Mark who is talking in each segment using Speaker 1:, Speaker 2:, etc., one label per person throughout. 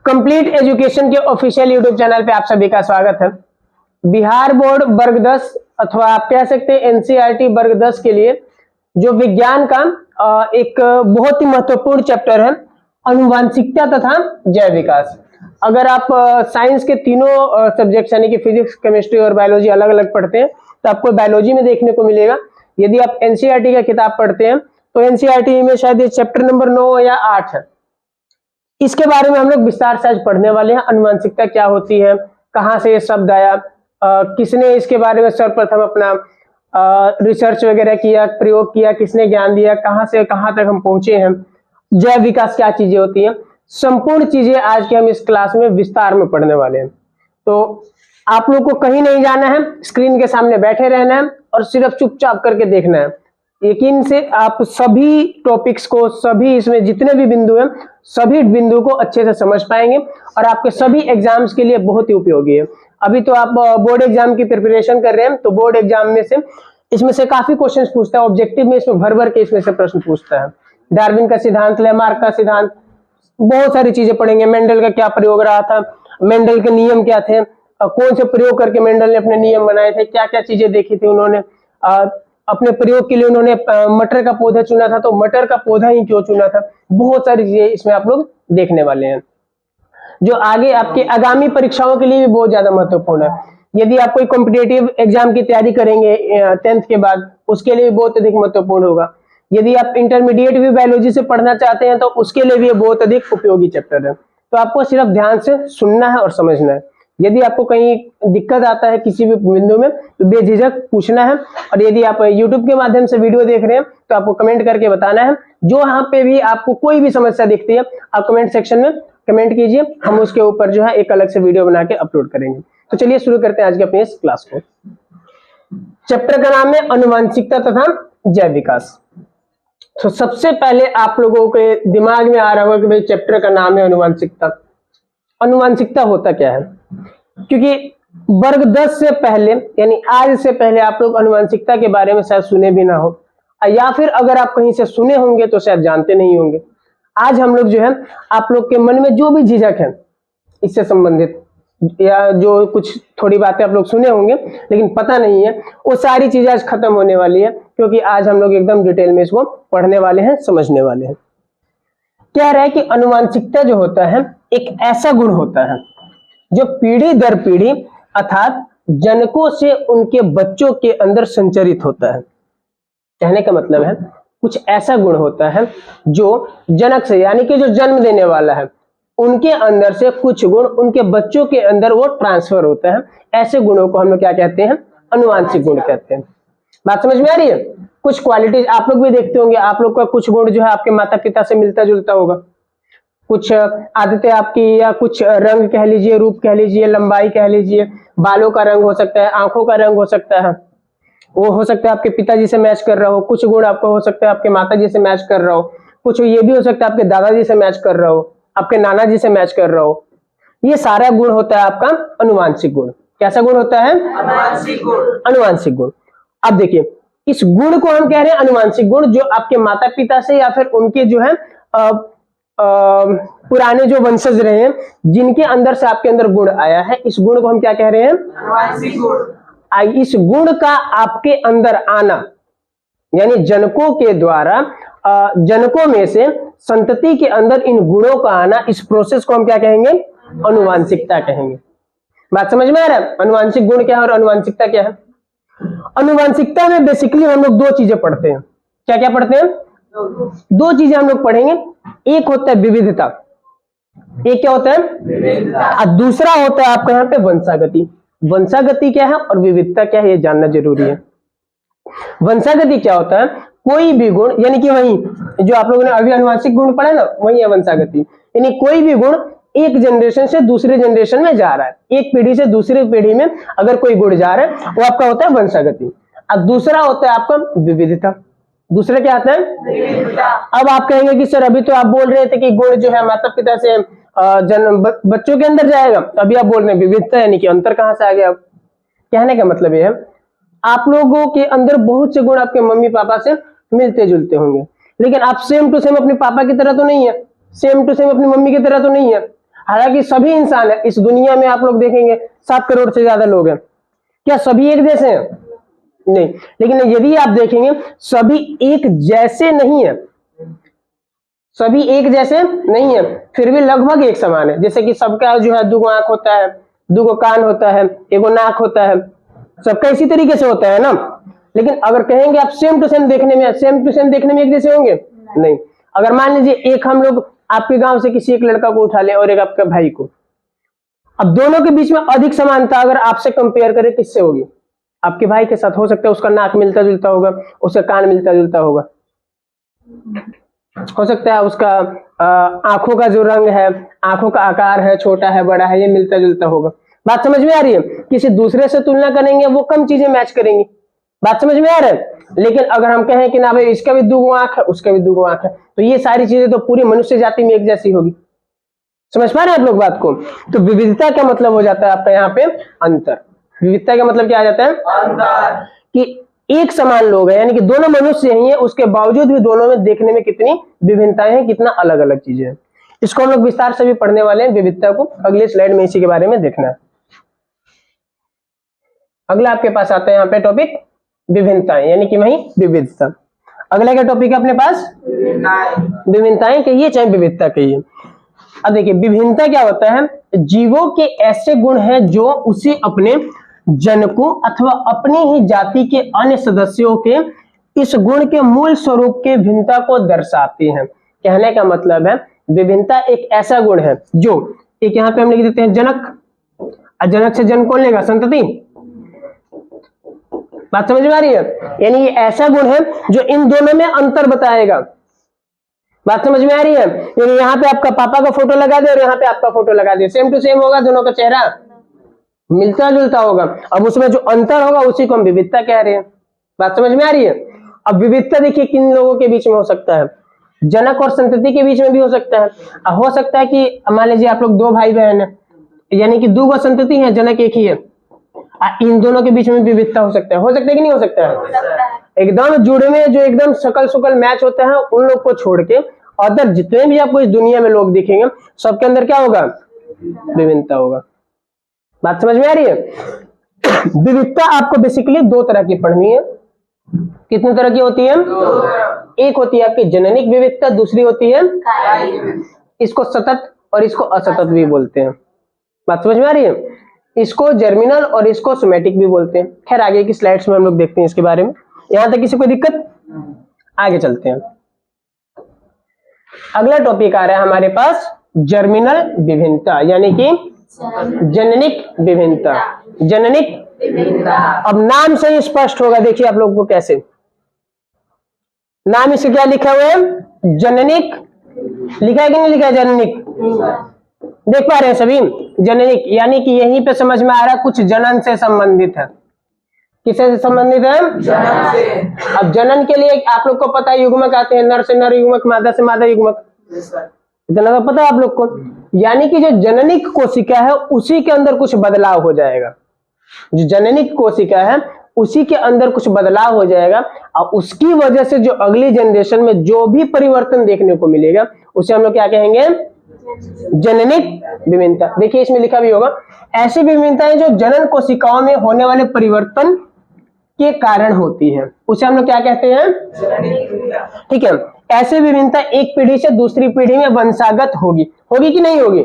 Speaker 1: Complete education के official YouTube channel पे आप सभी का स्वागत है। बिहार बोर्ड वर्ग 10 अथवा आप कह सकते हैं एनसीईआरटी वर्ग 10 के लिए जो विज्ञान का एक बहुत ही महत्वपूर्ण चैप्टर है आनुवांशिकता तथा जैव विकास। अगर आप साइंस के तीनों सब्जेक्ट यानी कि फिजिक्स, केमिस्ट्री और बायोलॉजी अलग अलग पढ़ते हैं तो आपको बायोलॉजी में देखने को मिलेगा। यदि आप एनसीईआरटी का किताब पढ़ते हैं तो एनसीईआरटी में शायद ये चैप्टर नंबर 9 या 8 है। इसके बारे में हम लोग विस्तार से आज पढ़ने वाले हैं। आनुवांशिकता क्या होती है, कहाँ से ये शब्द आया, किसने इसके बारे में सर्वप्रथम अपना रिसर्च वगैरह किया, प्रयोग किया, किसने ज्ञान दिया, कहाँ से कहाँ तक हम पहुंचे हैं, जैव विकास क्या चीजें होती हैं, संपूर्ण चीजें आज के हम इस क्लास में विस्तार में पढ़ने वाले हैं। तो आप लोग को कहीं नहीं जाना है, स्क्रीन के सामने बैठे रहना है और सिर्फ चुपचाप करके देखना है। यकीन से आप सभी टॉपिक्स को, सभी इसमें जितने भी बिंदु हैं, सभी बिंदु को अच्छे से समझ पाएंगे और आपके सभी एग्जाम्स के लिए बहुत ही उपयोगी है। अभी तो आप बोर्ड एग्जाम की प्रिपरेशन कर रहे हैं तो बोर्ड एग्जाम में से इसमें से काफी क्वेश्चंस पूछता है, ऑब्जेक्टिव में इसमें भर भर के इसमें से प्रश्न पूछता है। डार्विन का सिद्धांत, लेमार्क का सिद्धांत, बहुत सारी चीजें पढ़ेंगे। मेंडल का क्या प्रयोग रहा था, मेंडल के नियम क्या थे, कौन से प्रयोग करके मेंडल ने अपने नियम बनाए थे, क्या क्या चीजें देखी थी उन्होंने, अपने प्रयोग के लिए उन्होंने मटर का पौधा चुना था तो मटर का पौधा ही क्यों चुना था। बहुत सारी चीजें इसमें आप लोग देखने वाले हैं जो आगे आपके आगामी परीक्षाओं के लिए भी बहुत ज्यादा महत्वपूर्ण है। यदि आप कोई कॉम्पिटेटिव एग्जाम की तैयारी करेंगे 10th के बाद, उसके लिए भी बहुत अधिक महत्वपूर्ण होगा। यदि आप इंटरमीडिएट भी बायोलॉजी से पढ़ना चाहते हैं तो उसके लिए भी ये बहुत अधिक उपयोगी चैप्टर है। तो आपको सिर्फ ध्यान से सुनना है और समझना है। यदि आपको कहीं दिक्कत आता है किसी भी बिंदु में तो बेझिझक पूछना है। और यदि आप YouTube के माध्यम से वीडियो देख रहे हैं तो आपको कमेंट करके बताना है। जो यहाँ पे भी आपको कोई भी समस्या दिखती है आप कमेंट सेक्शन में कमेंट कीजिए, हम उसके ऊपर जो है एक अलग से वीडियो बना के अपलोड करेंगे। तो चलिए शुरू करते हैं आज के अपनी इस क्लास को। चैप्टर का नाम है आनुवांशिकता तथा जैव विकास। तो सबसे पहले आप लोगों के दिमाग में आ रहा होगा कि भाई चैप्टर का नाम है आनुवांशिकता। आनुवांशिकता होता क्या है? क्योंकि वर्ग 10 से पहले यानी आज से पहले आप लोग आनुवांशिकता के बारे में शायद सुने भी ना हो, या फिर अगर आप कहीं से सुने होंगे तो शायद जानते नहीं होंगे। आज हम लोग जो है आप लोग के मन में जो भी झिझक है इससे संबंधित या जो कुछ थोड़ी बातें आप लोग सुने होंगे लेकिन पता नहीं है, वो सारी चीजें आज खत्म होने वाली है। क्योंकि आज हम लोग एकदम डिटेल में इसको पढ़ने वाले हैं, समझने वाले हैं। कह रहा है कि आनुवांशिकता जो होता है एक ऐसा गुण होता है जो पीढ़ी दर पीढ़ी अर्थात जनकों से उनके बच्चों के अंदर संचरित होता है। कहने का मतलब है कुछ ऐसा गुण होता है जो जनक से यानी कि जो जन्म देने वाला है उनके अंदर से कुछ गुण उनके बच्चों के अंदर वो ट्रांसफर होता है। ऐसे गुणों को हम लोग क्या कहते हैं? आनुवांशिक गुण कहते हैं। बात समझ में आ रही है? कुछ क्वालिटीज आप लोग भी देखते होंगे, आप लोग का कुछ गुण जो है आपके माता पिता से मिलता जुलता होगा। कुछ आदतें आपकी या कुछ रंग कह लीजिए, रूप कह लीजिए, लंबाई कह लीजिए, बालों का रंग हो सकता है, आंखों का रंग हो सकता है, वो हो सकता है आपके पिताजी से मैच कर रहा हो। कुछ गुण आपको हो सकता है आपके माताजी से मैच कर रहा हो। कुछ ये भी हो सकता है आपके दादाजी से मैच कर रहा हो, आपके नाना जी से मैच कर रहा हो। ये सारा गुण होता है आपका अनुवांशिक गुण। कैसा गुण होता है? अनुवांशिक गुण। अनुवांशिक गुण। अब देखिए इस गुण को हम कह रहे हैं अनुवांशिक गुण, जो आपके माता पिता से या फिर उनके जो है पुराने जो वंशज रहे हैं जिनके अंदर से आपके अंदर गुण आया है, इस गुण को हम क्या कह रहे हैं? अनुवांशिक गुण। इस गुण का आपके अंदर आना यानी जनकों के द्वारा जनकों में से संतति के अंदर इन गुणों का आना, इस प्रोसेस को हम क्या कहेंगे? अनुवांशिकता कहेंगे। बात समझ में आ रहा है? अनुवांशिक गुण क्या है और अनुवांशिकता क्या है? अनुवांशिकता में बेसिकली हम लोग दो चीजें पढ़ते हैं। क्या क्या पढ़ते हैं? दो चीजें हम लोग पढ़ेंगे। एक होता है विविधता, एक क्या होता है? विविधता। और दूसरा होता है आपका यहाँ पे वंशागति। वंशागति क्या है और विविधता क्या है ये जानना जरूरी है। वंशागति क्या होता है? कोई भी गुण यानी कि वही जो आप लोगों ने अभी अनुवांशिक गुण पढ़ा ना, वही है वंशागति। यानी कोई भी गुण एक जनरेशन से दूसरे जनरेशन में जा रहा है, एक पीढ़ी से दूसरी पीढ़ी में अगर कोई गुण जा रहा है वो आपका होता है वंशागति। अब दूसरा होता है आपका विविधता। दूसरा क्या आता है? विविधता। अब आप कहेंगे कि सर अभी तो आप बोल रहे थे कि गुण जो है माता पिता से बच्चों के अंदर जाएगा, अभी आप बोल रहे हैं विविधता, यानी कि अंतर कहां से आ गया? कहने का मतलब यह है आप लोगों के अंदर बहुत से गुण आपके मम्मी पापा से मिलते जुलते होंगे, लेकिन आप सेम टू सेम अपने पापा की तरह तो नहीं है। सेम टू सेम अपनी मम्मी की तरह तो नहीं है। हालांकि सभी इंसान है इस दुनिया में, आप लोग देखेंगे 7 करोड़ से ज्यादा लोग हैं, क्या सभी एक जैसे हैं? नहीं। लेकिन यदि आप देखेंगे सभी एक जैसे नहीं है, सभी एक जैसे नहीं है, फिर भी लगभग एक समान है। जैसे कि सबका जो है 2 आंख होता है, 2 कान होता है, 1 नाक होता है, सबका इसी तरीके से होता है ना। लेकिन अगर कहेंगे आप सेम टू सेम देखने में, सेम टू सेम देखने में एक जैसे होंगे? नहीं। अगर मान लीजिए एक हम लोग आपके गांव से किसी एक लड़का को उठा ले और एक आपके भाई को, अब दोनों के बीच में अधिक समानता अगर आपसे कंपेयर करें किससे होगी? आपके भाई के साथ। हो सकता है उसका नाक मिलता जुलता होगा, उसका कान मिलता जुलता होगा, हो सकता है उसका आंखों का जो रंग है, आंखों का आकार है, छोटा है बड़ा है, ये मिलता जुलता होगा। बात समझ में आ रही है? किसी दूसरे से तुलना करेंगे वो कम चीजें मैच करेंगी। बात समझ में आ रहा है? लेकिन अगर हम कहें कि ना भाई इसका भी 2 आंख है, उसका भी 2 आंख है, तो ये सारी चीजें तो पूरी मनुष्य जाति में एक जैसी होगी। समझ पा रहे हैं आप लोग बात को? तो विविधता का मतलब हो जाता है आपका यहाँ पे अंतर। विविधता का मतलब क्या आ जाता है? अंतर। कि एक समान लोग हैं, यानी कि दोनों मनुष्य ही हैं, उसके बावजूद भी दोनों में देखने में कितनी विभिन्नताएं हैं, कितना अलग अलग चीजें हैं। इसको हम लोग विस्तार से भी पढ़ने वाले हैं, विविधता को। अगले स्लाइड में इसी के बारे में देखना है। अगला आपके पास आता है यहाँ पे टॉपिक विभिन्नताएं, यानी कि वही विविधता। अगला क्या टॉपिक है अपने पास? विभिन्नताएं कहिए चाहे विविधता कहिए। अब देखिए विभिन्नता क्या होता है? जीवों के ऐसे गुण हैं जो उसे अपने जनकों अथवा अपनी ही जाति के अन्य सदस्यों के इस गुण के मूल स्वरूप के भिन्नता को दर्शाती हैं। कहने का मतलब है विभिन्नता एक ऐसा गुण है जो, एक यहाँ पे हम लिख देते हैं जनक, जनक से जन्म कौन लेगा? संतति। बात समझ में आ रही है? यानी ये ऐसा गुण है जो इन दोनों में अंतर बताएगा। बात समझ में आ रही है? यानी यहाँ पे आपका पापा का फोटो लगा दे और यहाँ पे आपका फोटो लगा दे, सेम टू सेम होगा, दोनों का चेहरा मिलता जुलता होगा। अब उसमें जो अंतर होगा उसी को हम विविधता कह रहे हैं। बात समझ में आ रही है? अब विविधता देखिए किन लोगों के बीच में हो सकता है? जनक और संतति के बीच में भी हो सकता है। हो सकता है कि मान लीजिए आप लोग 2 भाई बहन है, यानी कि 2 संतति है, जनक एक ही है, इन दोनों के बीच में विविधता हो सकता है कि नहीं हो सकता है? एकदम जुड़े में जो एकदम शकल शुकल मैच होता है, उन लोग को छोड़ के अदर जितने भी आपको इस दुनिया में लोग दिखेंगे सबके अंदर क्या होगा? विभिन्नता होगा। बात समझ में आ रही है? विविधता आपको बेसिकली 2 तरह की पढ़नी है। कितनी तरह की होती है? 2। एक होती है आपकी जननिक विविधता, दूसरी होती है इसको सतत और इसको असतत भी बोलते हैं। बात समझ में आ रही है? इसको जर्मिनल और इसको सोमेटिक भी बोलते हैं। खैर आगे की स्लाइड्स में हम लोग देखते हैं इसके बारे में। यहां तक किसी को दिक्कत? आगे चलते हैं। अगला टॉपिक आ रहा है हमारे पास जर्मिनल विभिन्नता, यानी कि जननिक विभिन्नता। जननिक विभिन्नता अब नाम से ही स्पष्ट होगा। देखिए आप लोगों को कैसे, नाम इससे क्या लिखा हुआ है? जननिक लिखा है कि नहीं लिखा है? जननिक देख पा रहे हैं सभी? जननिक यानी कि यहीं पे समझ में आ रहा है कुछ जनन से संबंधित है। किससे संबंधित है? जनन से। अब जनन के लिए आप लोग को पता है युग्मक आते हैं, नर से नर युग्मक, मादा से मादा युग्मक, इतना तो पता है आप लोग को। यानी कि जो जननिक कोशिका है उसी के अंदर कुछ बदलाव हो जाएगा। जो जननिक कोशिका है उसी के अंदर कुछ बदलाव हो जाएगा और उसकी वजह से जो अगली जनरेशन में जो भी परिवर्तन देखने को मिलेगा उसे हम लोग क्या कहेंगे? जननिक विभिन्नता। देखिए इसमें लिखा भी होगा ऐसी विभिन्नताएं जो जनन कोशिकाओं में होने वाले परिवर्तन के कारण होती है, उसे हम लोग क्या कहते हैं? ठीक है। ऐसी विभिन्नता एक पीढ़ी से दूसरी पीढ़ी में वंशागत होगी कि नहीं होगी?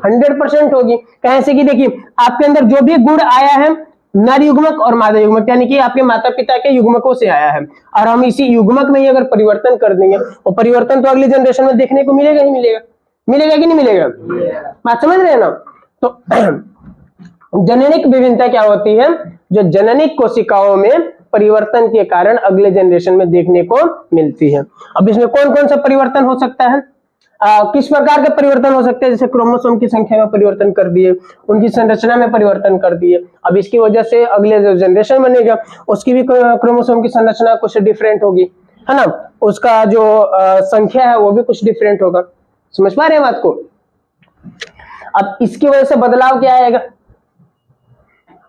Speaker 1: 100% होगी। कैसे कि देखिए आपके अंदर जो भी गुण आया है नर युग्मक और मादा युग्मक, यानी कि आपके माता पिता के युग्मकों से आया है, और हम इसी युग्मक में ही अगर परिवर्तन कर देंगे और परिवर्तन तो अगली जनरेशन में देखने को मिलेगा ही मिलेगा। मिलेगा कि नहीं मिलेगा? बात समझ रहे हैं ना? तो जननिक विभिन्नता क्या होती है? जो जननिक कोशिकाओं में परिवर्तन के कारण अगले जनरेशन में देखने को मिलती है। अब इसमें कौन कौन सा परिवर्तन हो सकता है? किस प्रकार के परिवर्तन हो सकते हैं? जैसे क्रोमोसोम की संख्या में परिवर्तन कर दिए, उनकी संरचना में परिवर्तन कर दिए। अब इसकी वजह से अगले जो जनरेशन बनेगा उसकी भी क्रोमोसोम की संरचना कुछ डिफरेंट होगी, है ना? उसका जो संख्या है वो भी कुछ डिफरेंट होगा। समझ पा रहे हैं बात को? अब इसकी वजह से बदलाव क्या आएगा?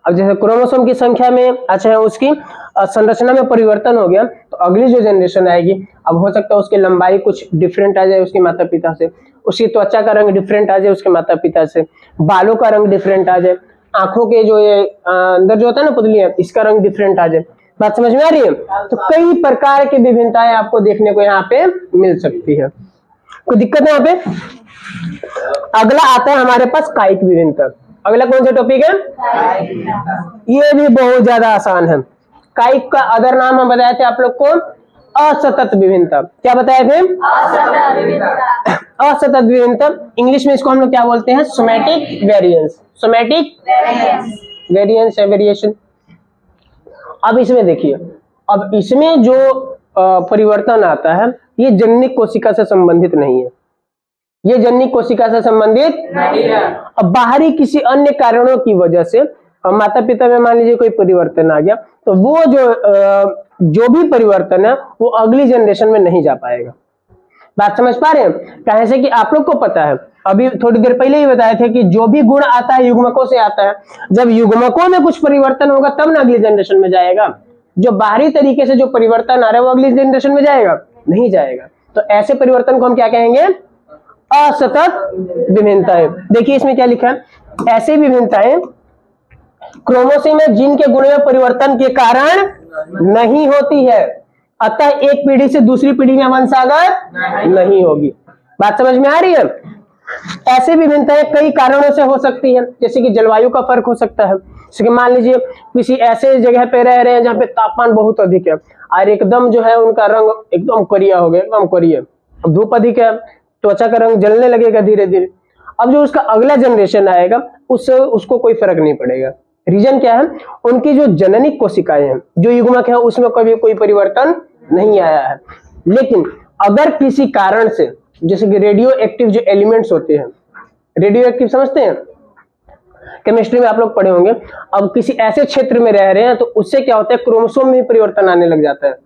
Speaker 1: अब जैसे क्रोमोसोम की संख्या में अच्छा उसकी संरचना में परिवर्तन हो गया तो अगली जो जनरेशन आएगी अब हो सकता है उसकी लंबाई कुछ डिफरेंट आ जाए उसके माता पिता से, उसकी त्वचा का रंग डिफरेंट आ जाए उसके माता पिता से, बालों का रंग डिफरेंट आ जाए, आंखों के जो ये अंदर जो होता है ना पुतलियां, इसका रंग डिफरेंट आ जाए। बात समझ में आ रही है? तो कई प्रकार की विभिन्नताएं आपको देखने को यहाँ पे मिल सकती है। कोई दिक्कत है यहाँ पे? अगला आता है हमारे पास कायिक विभिन्नता। अगला कौन सा टॉपिक है? ये भी बहुत ज्यादा आसान है। कायिक का अदर नाम हम बताए थे आप लोग को असतत विभिन्नता। क्या बताए थे? असतत विभिन्नता। इंग्लिश में इसको हम लोग क्या बोलते हैं? Somatic variance. सोमैटिक वेरिएंस या वेरिएशन। अब इसमें देखिए, अब इसमें जो परिवर्तन आता है ये जननिक कोशिका से संबंधित नहीं है, ये जननिक कोशिका से संबंधित नहीं है। अब बाहरी किसी अन्य कारणों की वजह से माता पिता में मान लीजिए कोई परिवर्तन आ गया, तो वो जो भी परिवर्तन है वो अगली जनरेशन में नहीं जा पाएगा। बात समझ पा रहे हैं? कहे से कि आप लोग को पता है, अभी थोड़ी देर पहले ही बताए थे कि जो भी गुण आता है युग्मकों से आता है। जब युग्मकों में कुछ परिवर्तन होगा तब ना अगली जनरेशन में जाएगा। जो बाहरी तरीके से जो परिवर्तन आ रहा है वो अगली जनरेशन में जाएगा? नहीं जाएगा। तो ऐसे परिवर्तन को हम क्या कहेंगे? असतत विभिन्नताएं। देखिए इसमें क्या लिखा है, ऐसे विभिन्नताएं क्रोमोसोम में जीन के गुण में परिवर्तन के कारण नहीं होती है, अतः एक पीढ़ी से दूसरी पीढ़ी में वंशागत नहीं होगी। बात समझ में आ रही है? ऐसे विभिन्नताएं कई कारणों से हो सकती है, जैसे कि जलवायु का फर्क हो सकता है। जैसे कि मान लीजिए किसी ऐसे जगह पे रह रहे हैं जहाँ पे तापमान बहुत अधिक है और एकदम जो है उनका रंग एकदम करिया हो गया, एकदम करिया। अब धूप अधिक है, त्वचा का रंग जलने लगेगा धीरे धीरे। अब जो उसका अगला जनरेशन आएगा उससे उसको कोई फर्क नहीं पड़ेगा। रीजन क्या है? उनकी जो जननिक कोशिकाएं हैं, जो युग्मक है, उसमें कभी कोई परिवर्तन नहीं आया है। लेकिन अगर किसी कारण से, जैसे कि रेडियो एक्टिव जो एलिमेंट्स होते हैं, रेडियो एक्टिव समझते हैं, केमिस्ट्री में आप लोग पढ़े होंगे। अब किसी ऐसे क्षेत्र में रह रहे हैं तो उससे क्या होता है, क्रोमोसोम में परिवर्तन आने लग जाता है।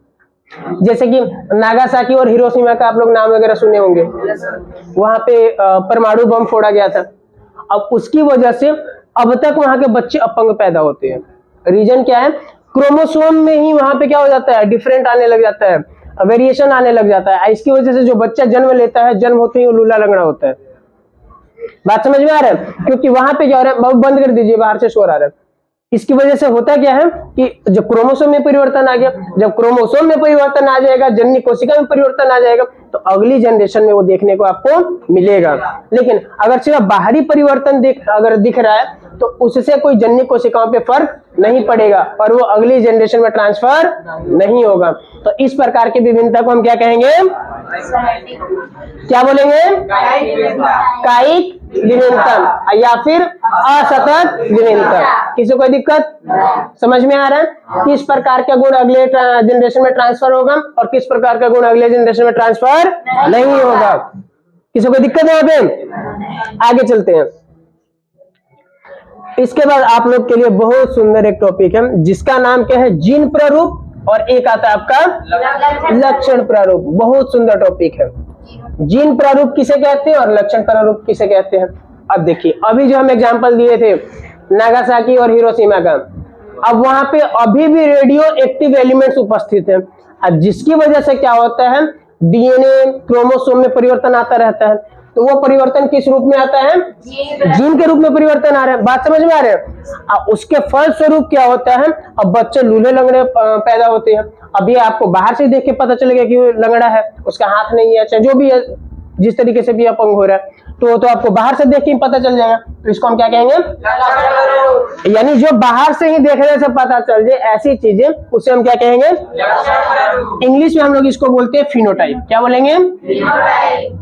Speaker 1: जैसे कि नागासाकी और हिरोशिमा का आप लोग नाम वगैरह सुने होंगे, वहां पे परमाणु बम फोड़ा गया था। अब उसकी वजह से अब तक वहां के बच्चे अपंग पैदा होते हैं। रीजन क्या है? क्रोमोसोम में ही वहां पे क्या हो जाता है, डिफरेंट आने लग जाता है, वेरिएशन आने लग जाता है। इसकी वजह से जो बच्चा जन्म लेता है, जन्म होते ही वो लूला लंगड़ा होता है। बात समझ में आ रहा है? क्योंकि वहां पे क्या हो रहा है, बंद कर दीजिए, बाहर से शोर आ रहा है। इसकी वजह से होता क्या है कि जब क्रोमोसोम में परिवर्तन आ गया, जब क्रोमोसोम में परिवर्तन आ जाएगा, जननी कोशिका में परिवर्तन आ जाएगा, तो अगली जनरेशन में वो देखने को आपको मिलेगा। लेकिन अगर सिर्फ बाहरी परिवर्तन अगर दिख रहा है तो उससे कोई जननी कोशिकाओं पे फर्क नहीं पड़ेगा और वो अगली जनरेशन में ट्रांसफर नहीं होगा। तो इस प्रकार की विभिन्नता को हम क्या कहेंगे? क्या बोलेंगे? कायिक विभिन्नता या फिर असतत विभिन्नता। किसी को कोई दिक्कत? समझ में आ रहा है? किस प्रकार का गुण अगले जनरेशन में ट्रांसफर होगा और किस प्रकार का गुण अगले जनरेशन में ट्रांसफर नहीं होगा। किसी को दिक्कत है यहाँ पे? आगे चलते हैं। इसके बाद आप लोग के लिए बहुत सुंदर एक टॉपिक है जिसका नाम क्या है? जीन प्रारूप, और एक आता है आपका लक्षण प्रारूप। बहुत सुंदर टॉपिक है। जीन प्रारूप किसे कहते हैं और लक्षण प्रारूप किसे कहते हैं? अब देखिए, अभी जो हम एग्जांपल दिए थे नागासाकी और हिरोशिमा का, अब वहां पे अभी भी रेडियो एक्टिव एलिमेंट्स उपस्थित है, जिसकी वजह से क्या होता है, डीएनए क्रोमोसोम में परिवर्तन आता रहता है। तो वो परिवर्तन किस रूप में आता है? जीन के रूप में परिवर्तन आ रहा है। बात समझ में आ रहे हैं? उसके फल स्वरूप क्या होता है, अब बच्चे लूले लंगड़े पैदा होते हैं। अब ये आपको बाहर से देख के पता चलेगा कि वो लंगड़ा है, उसका हाथ नहीं है, चाहे जो भी है, जिस तरीके से भी अपंग हो रहा है, तो आपको बाहर से देख के पता चल जाएगा। तो इसको हम क्या कहेंगे? यानी जो बाहर से ही देखने से पता चल जाए ऐसी चीजें, उसे हम क्या कहेंगे? इंग्लिश में हम लोग इसको बोलते हैं फिनोटाइप। क्या बोलेंगे?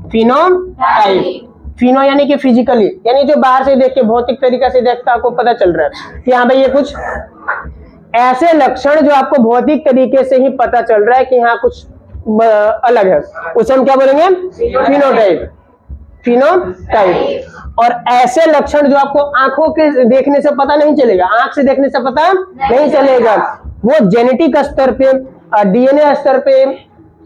Speaker 1: फिनोटाइप। फिनो यानी कि फिजिकली, यानी जो बाहर से देख के भौतिक तरीका से देखता आपको पता चल रहा है कि हाँ भाई ये कुछ ऐसे लक्षण जो आपको भौतिक तरीके से ही पता चल रहा है कि हाँ कुछ अलग है, उसे हम क्या बोलेंगे? फिनोटाइप। फिनोटाइप। और ऐसे लक्षण जो आपको आंखों के देखने से पता नहीं चलेगा, आंख से देखने से पता नहीं चलेगा, वो जेनेटिक स्तर पे, डीएनए स्तर पे,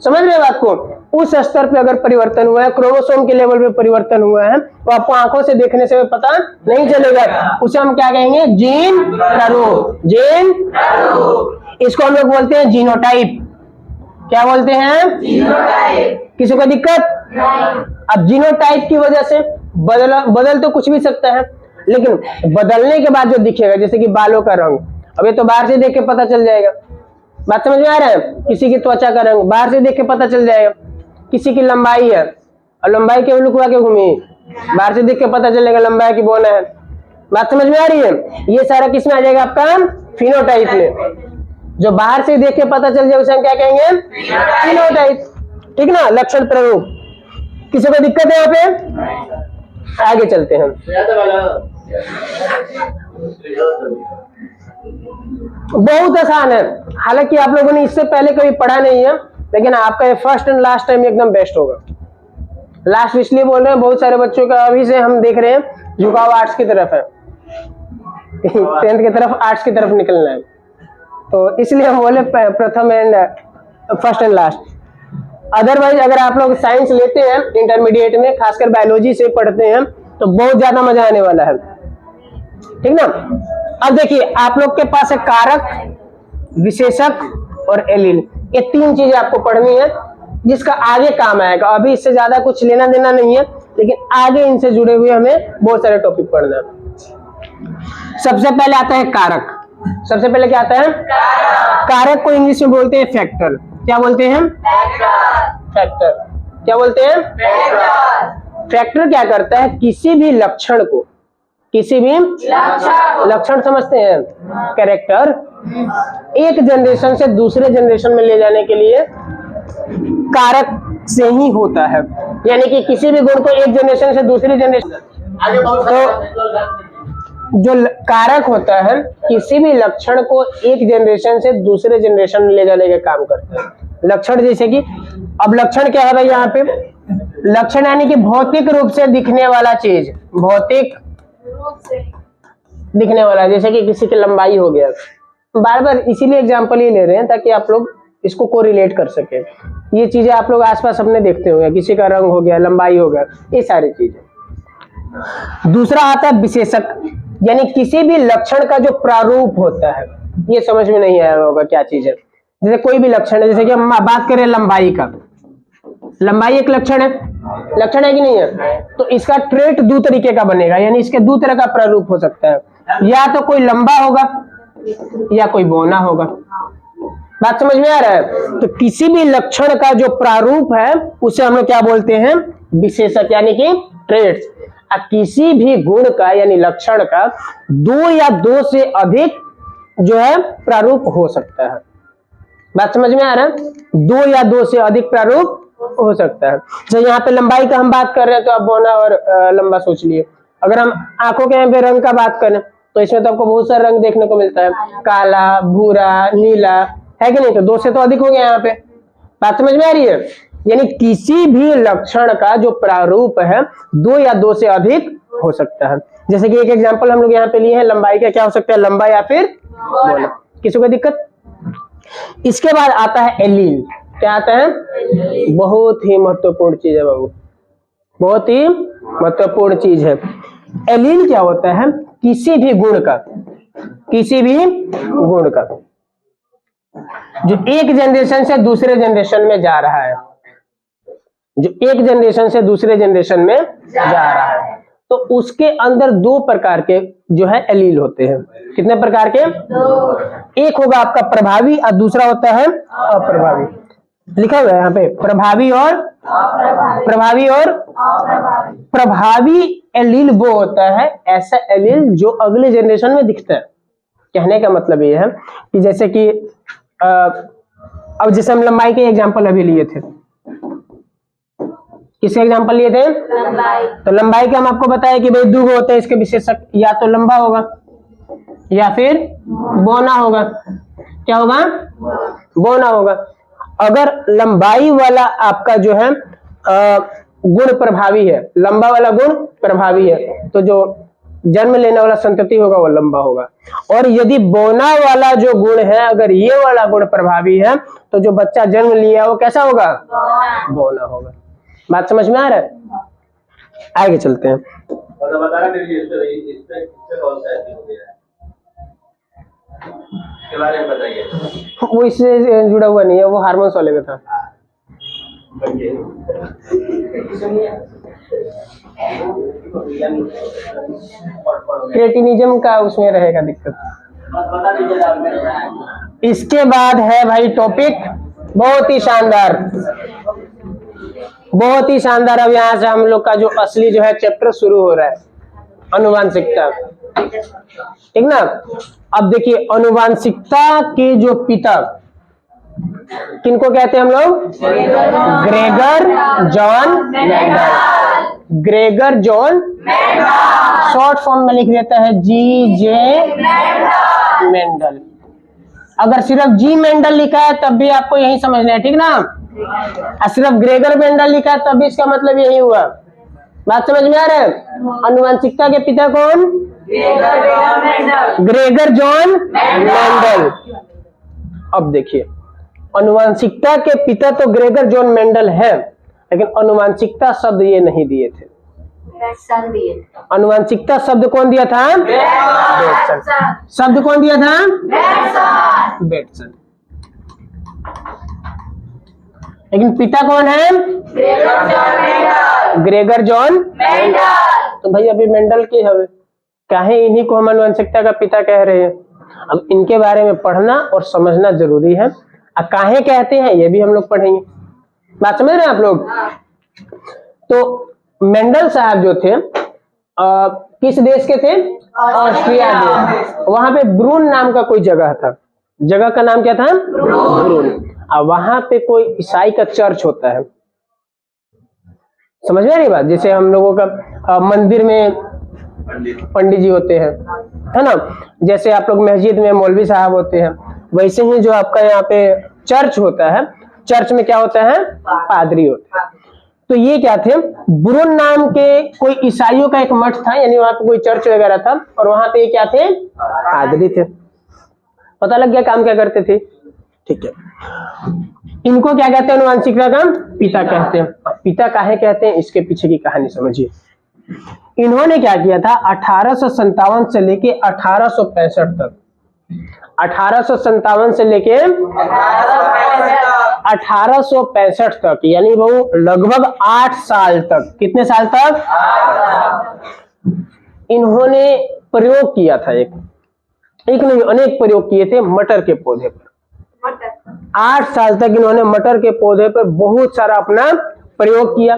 Speaker 1: समझ रहे बात को, उस स्तर पे अगर परिवर्तन हुआ है, क्रोमोसोम के लेवल पे परिवर्तन हुआ है, तो आपको आंखों से देखने से पता नहीं चलेगा। उसे हम क्या कहेंगे? जीन प्रारूप। जीन प्रारूप। इसको हम लोग बोलते हैं जीनोटाइप। क्या बोलते हैं? जीनोटाइप। किसी को दिक्कत? अब जीनोटाइप की वजह से बदल तो कुछ भी सकता है, लेकिन बदलने के बाद जो दिखेगा, जैसे कि बालों का रंग, अब ये तो बाहर से देख के पता चल जाएगा। बात समझ में आ रहा है? किसी की त्वचा का रंग बाहर से देख के पता चल जाएगा। किसी की लंबाई है, और लंबाई के लुकवा के घूमी, बाहर से देख के पता चलेगा लंबाई की बोना है। बात समझ में आ रही है? ये सारा किस में आ जाएगा? आपका फिनोटाइप में। जो बाहर से देख के पता चल जाए उसे हम क्या कहेंगे? फिनोटाइप। ठीक ना? लक्षण प्ररूप। किसी को दिक्कत है यहाँ पे? आगे चलते हैं। बहुत आसान है, हालांकि आप लोगों ने इससे पहले कभी पढ़ा नहीं है, लेकिन आपका ये फर्स्ट एंड लास्ट टाइम एकदम बेस्ट होगा। लास्ट इसलिए बोल रहे हैं, बहुत सारे बच्चों का अभी से हम देख रहे हैं झुकाव आर्ट्स की तरफ है। 10th की तरफ, आर्ट्स की तरफ निकलना है, तो इसलिए हम बोले प्रथम and first and last. Otherwise अगर आप लोग साइंस लेते हैं इंटरमीडिएट में, खासकर बायोलॉजी से पढ़ते हैं, तो बहुत ज्यादा मजा आने वाला है। ठीक ना? अब देखिए, आप लोग के पास है कारक, विशेषक और एलील। ये 3 चीजें आपको पढ़नी है, जिसका आगे काम आएगा। अभी इससे ज्यादा कुछ लेना देना नहीं है, लेकिन आगे इनसे जुड़े हुए हमें बहुत सारे टॉपिक पढ़ना है। सबसे पहले आता है कारक। सबसे पहले क्या आता है? कारक को इंग्लिश में बोलते हैं फैक्टर। क्या बोलते हैं? फैक्टर। क्या बोलते हैं? फैक्टर क्या करता है? किसी भी लक्षण को, किसी भी लक्षण समझते हैं, कैरेक्टर, एक जनरेशन से दूसरे जनरेशन में ले जाने के लिए कारक से ही होता है। यानी कि किसी भी गुण को एक जनरेशन से दूसरी जनरेशन, तो जो कारक होता है किसी भी लक्षण को एक जनरेशन से दूसरे जनरेशन में ले जाने का काम करता है। लक्षण जैसे कि, अब लक्षण क्या है भाई यहाँ पे? लक्षण यानी कि भौतिक रूप से दिखने वाला चीज, भौतिक दिखने वाला, जैसे कि किसी की लंबाई हो गया। बार बार इसीलिए एग्जांपल ही ले रहे हैं ताकि आप लोग इसको कोरिलेट कर सके। ये चीजें आप लोग आसपास अपने देखते होंगे, किसी का रंग हो गया, लंबाई हो गया, ये सारी चीजें। दूसरा आता है विशेषक, यानी किसी भी लक्षण का जो प्रारूप होता है। ये समझ में नहीं आया होगा क्या चीज है। जैसे कोई भी लक्षण है, जैसे कि हम बात करें लंबाई का, लंबाई एक लक्षण है, लक्षण है कि नहीं है? तो इसका ट्रेट 2 तरीके का बनेगा, यानी इसके 2 तरह का प्रारूप हो सकता है। या तो कोई लंबा होगा या कोई बौना होगा। बात समझ में आ रहा है? तो किसी भी लक्षण का जो प्रारूप है उसे हम लोग क्या बोलते हैं? विशेषक, यानी कि ट्रेट्स। किसी भी गुण का यानी लक्षण का 2 या 2 से अधिक जो है प्रारूप हो सकता है। बात समझ में आ रहा है? 2 या 2 से अधिक प्रारूप हो सकता है। जैसे यहाँ पे लंबाई का हम बात कर रहे हैं, तो आप बौना और लंबा सोच लिए। अगर हम आंखों के यहाँ पे रंग का बात करें, तो इसमें तो आपको बहुत सारा रंग देखने को मिलता है, काला, भूरा, नीला, है कि नहीं? तो 2 से तो अधिक हो गया यहाँ पे। बात समझ में आ रही है? यानी किसी भी लक्षण का जो प्रारूप है 2 या 2 से अधिक हो सकता है। जैसे कि एक एग्जांपल हम लोग यहाँ पे लिए हैं लंबाई का, क्या हो सकता है? लंबा या फिर बौना। किसी को दिक्कत? इसके बाद आता है एलील। क्या आता है? बहुत ही महत्वपूर्ण चीज है बाबू, बहुत ही महत्वपूर्ण चीज है। एलील क्या होता है? किसी भी गुण का, किसी भी गुण का जो एक जनरेशन से दूसरे जनरेशन में जा रहा है, जो एक जनरेशन से दूसरे जनरेशन में जा रहा है, तो उसके अंदर 2 प्रकार के जो है एलील होते हैं। कितने प्रकार के? 2। एक होगा आपका प्रभावी और दूसरा होता है अप्रभावी। लिखा हुआ है यहाँ पे प्रभावी और प्रभावी और प्रभावी एलील वो होता है ऐसा एलील जो अगले जनरेशन में दिखता है। कहने का मतलब ये है कि जैसे कि अब जैसे हम लंबाई के एग्जांपल अभी लिए थे, किसके एग्जांपल लिए थे? लंबाई। तो लंबाई के हम आपको बताया कि भाई 2 होते हैं इसके विशेषक, या तो लंबा होगा या फिर बौना होगा। क्या होगा? बौना होगा। अगर लंबाई वाला आपका जो है गुण प्रभावी है, लंबा वाला गुण प्रभावी है, तो जो जन्म लेने वाला संतति होगा वो लंबा होगा। और यदि बौना वाला जो गुण है, अगर ये वाला गुण प्रभावी है, तो जो बच्चा जन्म लिया वो कैसा होगा? बौना होगा। बात समझ में आ रहा है? आगे चलते हैं। के बारे में बताइए। वो इससे जुड़ा हुआ नहीं है, वो हार्मोन्स वाले में था। क्रेटिनिज्म का उसमें रहेगा दिक्कत। इसके बाद है भाई टॉपिक बहुत ही शानदार, बहुत ही शानदार। अब यहां से हम लोग का जो असली जो है चैप्टर शुरू हो रहा है, अनुवांशिकता। ठीक ना। अब देखिए अनुवांशिकता के जो पिता किनको कहते हैं हम लोग? Gregor John Mendel. Gregor John short form में लिख देता है जी.जे. मेंडल। अगर सिर्फ जी मेंडल लिखा है तब भी आपको यही समझना है, ठीक ना। और सिर्फ ग्रेगर मेंडल लिखा है तब भी इसका मतलब यही हुआ। बात समझ में आ रहा है? अनुवांशिकता के पिता कौन? Gregor John Mendel. अब देखिए अनुवांशिकता के पिता तो ग्रेगर जॉन मेंडल है, लेकिन अनुवांशिकता शब्द ये नहीं दिए थे। अनुवांशिकता शब्द कौन दिया था? बेटसन। शब्द कौन दिया था? बेटसन। लेकिन पिता कौन है? Gregor John Mendel. तो भाई अभी मेंडल की है, काहे इन्हीं को हम अनुवांशिकता का पिता कह रहे हैं। अब इनके बारे में पढ़ना और समझना जरूरी है। काहे कहते हैं ये भी हम लोग पढ़ेंगे। बात समझ रहे हैं आप लोग? तो मेंडल साहब जो थे किस देश के थे? ऑस्ट्रिया देश। वहां पे ब्रून नाम का कोई जगह था। जगह का नाम क्या था? ब्रून। और वहां पे कोई ईसाई का चर्च होता है। समझ में आ रही बात? जैसे हम लोगों का मंदिर में पंडित जी होते हैं, है ना। जैसे आप लोग मस्जिद में मौलवी साहब होते हैं, वैसे ही जो आपका यहाँ पे चर्च होता है, चर्च में क्या होता है? पादरी होता है। तो ये क्या थे? ब्रून नाम के कोई ईसाइयों का एक मठ था, यानी वहां पे कोई चर्च वगैरह था, और वहां पे क्या थे? पादरी थे। पता लग गया काम क्या करते थे? ठीक है। इनको क्या कहते हैं? अनुवांशिकता का पिता कहते हैं। पिता काहे कहते हैं इसके पीछे की कहानी समझिए। इन्होंने क्या किया था? 1857 से लेके 1865 तक, 1857 से लेके 1865 तक, यानी वो लगभग 8 साल तक। कितने साल तक? इन्होंने प्रयोग किया था। एक नहीं अनेक प्रयोग किए थे मटर के पौधे पर। 8 साल तक इन्होंने मटर के पौधे पर बहुत सारा अपना प्रयोग किया।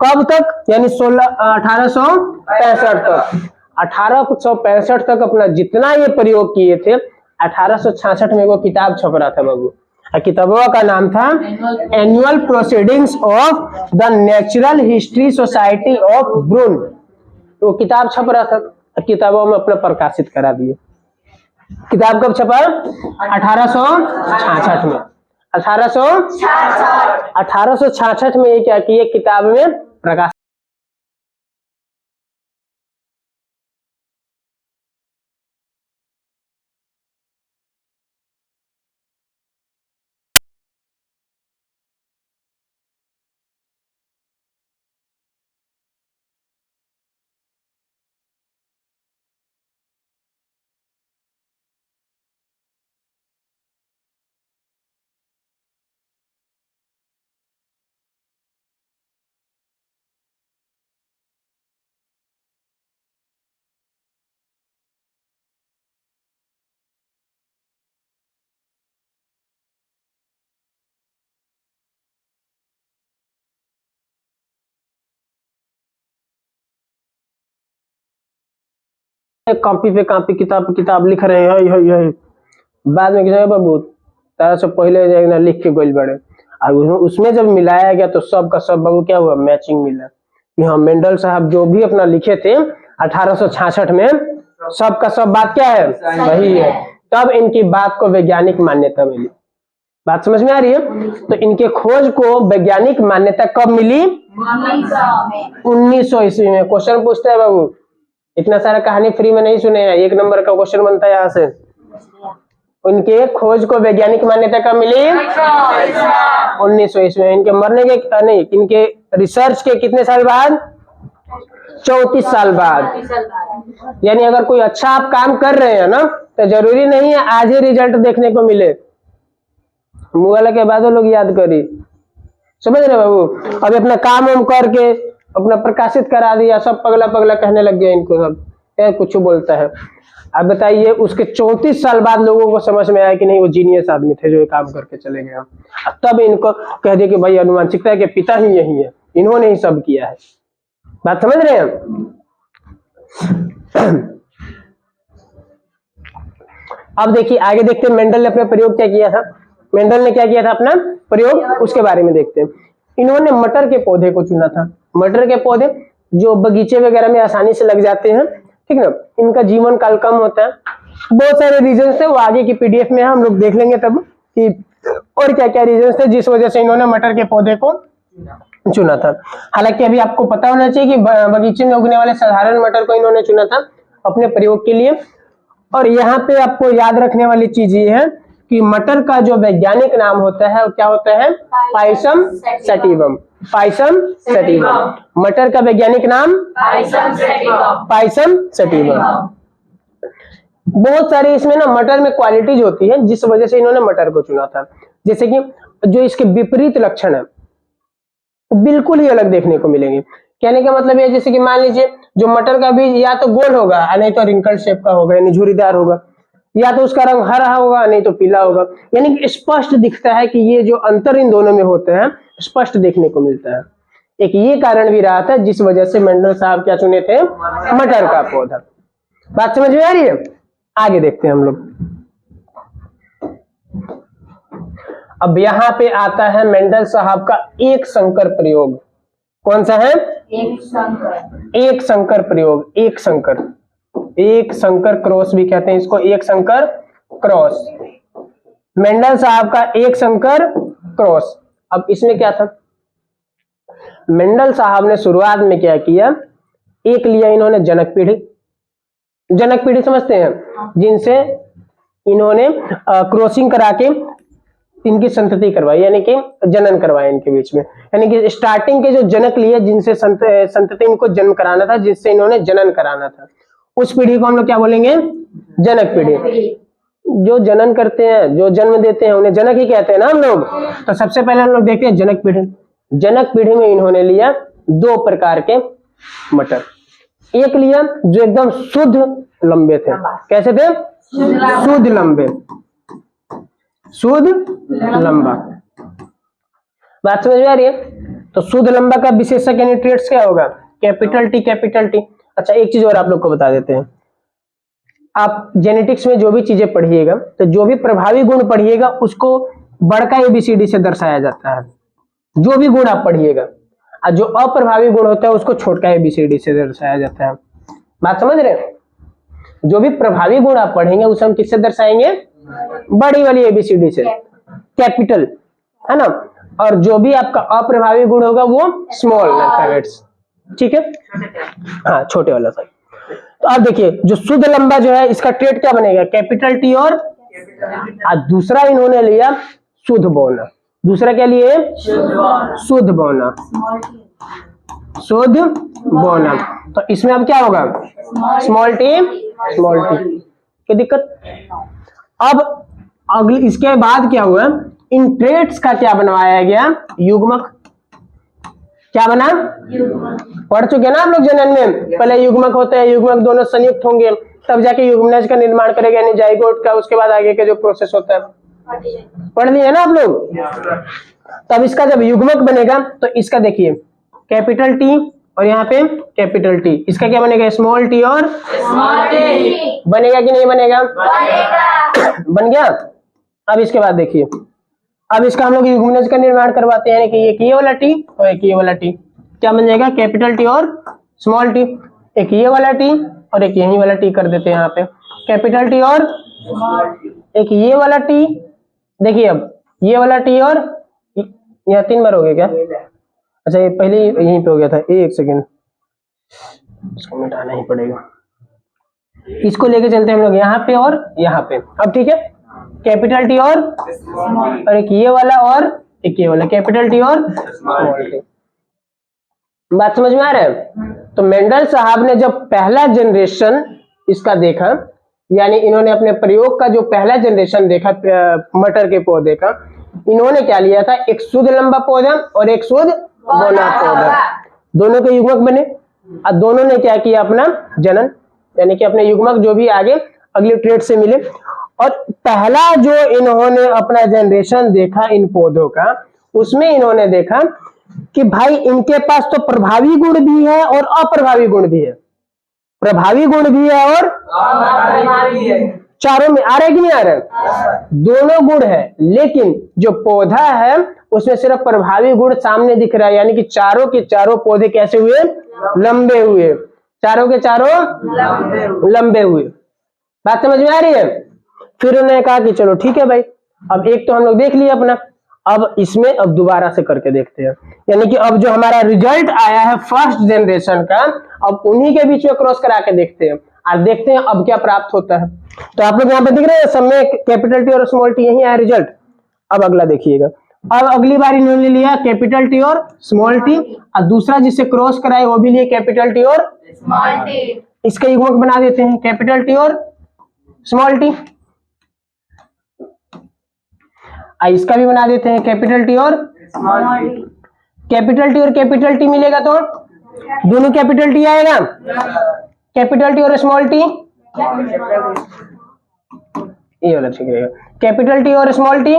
Speaker 1: कब तक? यानी 1865 तक। 1865 तक अपना जितना ये प्रयोग किए थे, 1866 में वो किताब छप रहा था बाबू। किताबों का नाम था annual proceedings of the natural history society of Brunn. वो किताब छप रहा था, किताबों में अपना प्रकाशित करा दिए। किताब कब छपा? 1866 में। 1866 में ये क्या किए? किताब में प्रकाश। कॉपी पे कॉपी, किताब पे किताब लिख रहे हैं। बाद में किसी बाबू तारा से पहले लिख के गोल बड़े, उसमें जब मिलाया गया तो सब का सब बाबू क्या हुआ? मैचिंग मिला कि हाँ मेंडल साहब जो भी अपना लिखे थे 1866 में, सब का सब बात क्या है? सही है। तब इनकी बात को वैज्ञानिक मान्यता मिली। बात समझ में आ रही है? तो इनके खोज को वैज्ञानिक मान्यता कब मिली? 1900 ईस्वी में। क्वेश्चन पूछता है बाबू, इतना सारा कहानी फ्री में नहीं सुने हैं, 1 नंबर का क्वेश्चन बनता है यहाँ से। उनके खोज को वैज्ञानिक मान्यता कब मिली? 1900 ईस्वी में। इनके मरने के नहीं, इनके रिसर्च के कितने साल बाद? 34 साल बाद। यानी अगर कोई अच्छा आप काम कर रहे हैं ना, तो जरूरी नहीं है आज ही रिजल्ट देखने को मिले, मुगल के बाद लोग याद करी। समझ रहे बाबू? अभी अपना काम वाम करके अपना प्रकाशित करा दिया, सब पगला पगला कहने लग गया इनको, सब क्या कुछ बोलता है। अब बताइए उसके 34 साल बाद लोगों को समझ में आया कि नहीं वो जीनियस आदमी थे जो ये काम करके चले गए। तब इनको कह दिया कि भाई अनुवांशिकता के पिता ही यही है, इन्होंने ही सब किया है। बात समझ रहे हैं? अब देखिए आगे देखते हैं मेंडल ने अपना प्रयोग क्या किया था। मेंडल ने क्या किया था अपना प्रयोग, उसके बारे में देखते हैं। इन्होंने मटर के पौधे को चुना था। मटर के पौधे जो बगीचे वगैरह में आसानी से लग जाते हैं, ठीक ना, इनका जीवन काल कम होता है। बहुत सारे रीजन थे, वो आगे की पीडीएफ में हम लोग देख लेंगे तब कि और क्या क्या रीजन थे जिस वजह से इन्होंने मटर के पौधे को चुना था। हालांकि अभी आपको पता होना चाहिए कि बगीचे में उगने वाले साधारण मटर को इन्होंने चुना था अपने प्रयोग के लिए। और यहाँ पे आपको याद रखने वाली चीज ये है कि मटर का जो वैज्ञानिक नाम होता है वो क्या होता है? Pisum sativum. पाइसम सैटिवम, मटर का वैज्ञानिक नाम पाइसम सैटिवम। बहुत सारी इसमें ना मटर में क्वालिटीज होती है जिस वजह से इन्होंने मटर को चुना था। जैसे कि जो इसके विपरीत लक्षण है बिल्कुल ही अलग देखने को मिलेंगे। कहने का मतलब है जैसे कि मान लीजिए जो मटर का बीज या तो गोल होगा नहीं तो रिंकल शेप का होगा, यानी झुर्रीदार होगा, या तो उसका रंग हरा होगा नहीं तो पीला होगा। यानी कि स्पष्ट दिखता है कि ये जो अंतर इन दोनों में होते हैं स्पष्ट देखने को मिलता है। एक ये कारण भी रहा था जिस वजह से मेंडल साहब क्या चुने थे? मटर का पौधा। बात समझ में आ रही है? आगे देखते हैं हम लोग। अब यहाँ पे आता है मेंडल साहब का एक संकर प्रयोग। कौन सा है? एक संकर प्रयोग। एक संकर क्रॉस भी कहते हैं इसको, एक संकर क्रॉस। मेंडल साहब का एक संकर क्रॉस। अब इसमें क्या था? मेंडल साहब ने शुरुआत में क्या किया, एक लिया इन्होंने जनक पीढ़ी। जनक पीढ़ी समझते हैं? जिनसे इन्होंने क्रॉसिंग करा के इनकी संतति करवाई, यानी कि जनन करवाया इनके बीच में। यानी कि स्टार्टिंग के जो जनक लिए जिनसे संतति इनको जन्म कराना था, जिससे इन्होंने जनन कराना था, उस पीढ़ी को हम लोग क्या बोलेंगे? जनक पीढ़ी। जो जनन करते हैं, जो जन्म देते हैं, उन्हें जनक ही कहते हैं ना हम लोग। तो सबसे पहले हम लोग देखते हैं जनक पीढ़ी। जनक पीढ़ी में इन्होंने लिया दो प्रकार के मटर। एक लिया जो एकदम शुद्ध लंबे थे। कैसे थे? शुद्ध लंबे, शुद्ध लंबा। बात समझ में आ रही है? तो शुद्ध लंबा का विशेषक यानी ट्रेड्स क्या होगा? Capital T, capital T. अच्छा एक चीज और आप लोग को बता देते हैं, आप जेनेटिक्स में जो भी चीजें पढ़िएगा तो जो भी प्रभावी गुण पढ़िएगा उसको बड़का एबीसीडी से दर्शाया जाता है। जो भी गुण आप पढ़िएगा, और जो अप्रभावी गुण होता है उसको छोटका एबीसीडी से दर्शाया जाता है। बात समझ रहे हैं? जो भी प्रभावी गुण आप पढ़ेंगे उसे हम किससे दर्शाएंगे? बड़ी वाली एबीसीडी से, कैपिटल, है ना। और जो भी आपका अप्रभावी गुण होगा वो स्मॉल अल्फाबेट्स, ठीक है? हाँ, छोटे वाला साइज। तो आप देखिए जो शुद्ध लंबा जो है इसका ट्रेड क्या बनेगा? Capital T. और दूसरा इन्होंने लिया शुद्ध बौना। दूसरा क्या लिए? शुद्ध बौना। शुद्ध बौना। तो इसमें अब क्या होगा? Small T, small T. क्या दिक्कत? अब अगले इसके बाद क्या हुआ? इन ट्रेड्स का क्या बनवाया गया? युग्मक। क्या बना? पढ़ चुके ना आप लोग जनन में? पहले युग्मक होते हैं, युग्मक दोनों संयुक्त होंगे तब जाके युग्मनज का निर्माण करेगा, यानी जाइगोट का। उसके बाद आगे का जो प्रोसेस होता है पढ़ लिए ना आप लोग? तब इसका जब युग्मक बनेगा तो इसका देखिए कैपिटल टी और यहाँ पे कैपिटल टी, इसका क्या बनेगा? स्मॉल टी और स्मॉल टी। बनेगा कि नहीं बनेगा? बन गया। अब इसके बाद देखिए, अब इसका हम लोग युग्मनज का निर्माण करवाते हैं कि एक ये वाला टी और एक ये वाला टी। क्या बन जाएगा? कैपिटल टी और स्मॉल टी। एक ये वाला टी और एक यही वाला टी कर देते हैं यहाँ पे, कैपिटल टी और एक ये वाला टी। देखिए अब ये वाला टी और यहाँ 3 बार हो गया क्या? अच्छा ये पहले यहीं पे हो गया था, एक सेकेंड, इसको मिटाना ही पड़ेगा। इसको लेके चलते हैं हम लोग यहाँ पे और यहाँ पे। अब ठीक है, कैपिटल टी और एक ये वाला और एक ये वाला, कैपिटल टी और स्मॉल टी। बात समझ में आ रहा है? तो मेंडल साहब ने जब पहला जनरेशन इसका देखा, यानी इन्होंने अपने प्रयोग का जो पहला जनरेशन देखा मटर के पौधे का, इन्होंने क्या लिया था? एक शुद्ध लंबा पौधा और एक शुद्ध बौना पौधा। दोनों के युग्मक बने और दोनों ने क्या किया, अपना जनन, यानी कि अपने युग्मक जो भी आगे अगले ट्रेड से मिले। और पहला जो इन्होंने अपना जनरेशन देखा इन पौधों का, उसमें इन्होंने देखा कि भाई इनके पास तो प्रभावी गुण भी है और अप्रभावी गुण भी है, प्रभावी गुण भी है और चारों में आ रहा है कि नहीं आ रहा है, दोनों गुण है, लेकिन जो पौधा है उसमें सिर्फ प्रभावी गुण सामने दिख रहा है, यानी कि चारों के चारों पौधे कैसे हुए, लंबे हुए, चारों के चारों लंबे हुए। बात समझ में आ रही है। फिर उन्होंने कहा कि चलो ठीक है भाई, अब एक तो हम लोग देख लिया अपना, अब इसमें अब दोबारा से करके देखते हैं, यानी कि अब जो हमारा रिजल्ट आया है फर्स्ट जनरेशन का, अब उन्हीं के बीच में क्रॉस करा के देखते हैं और देखते हैं अब क्या प्राप्त होता है। तो आप लोग यहाँ पे दिख रहे हैं सब में कैपिटल टी और स्मॉल टी, यही आया रिजल्ट। अब अगला देखिएगा, अब अगली बार इन्होंने लिया कैपिटल टी और स्मॉल टी, और दूसरा जिससे क्रॉस कराए वो भी लिए कैपिटल टी और स्मॉल टी, इसका युग्मक बना देते हैं कैपिटल टी और स्मॉल टी, इसका भी बना देते हैं कैपिटल टी और स्मॉल टी। कैपिटल टी और कैपिटल टी मिलेगा तो दोनों कैपिटल टी आएगा, कैपिटल टी और स्मॉल टी, ये वाला ठीक रहेगा, कैपिटल टी और स्मॉल टी,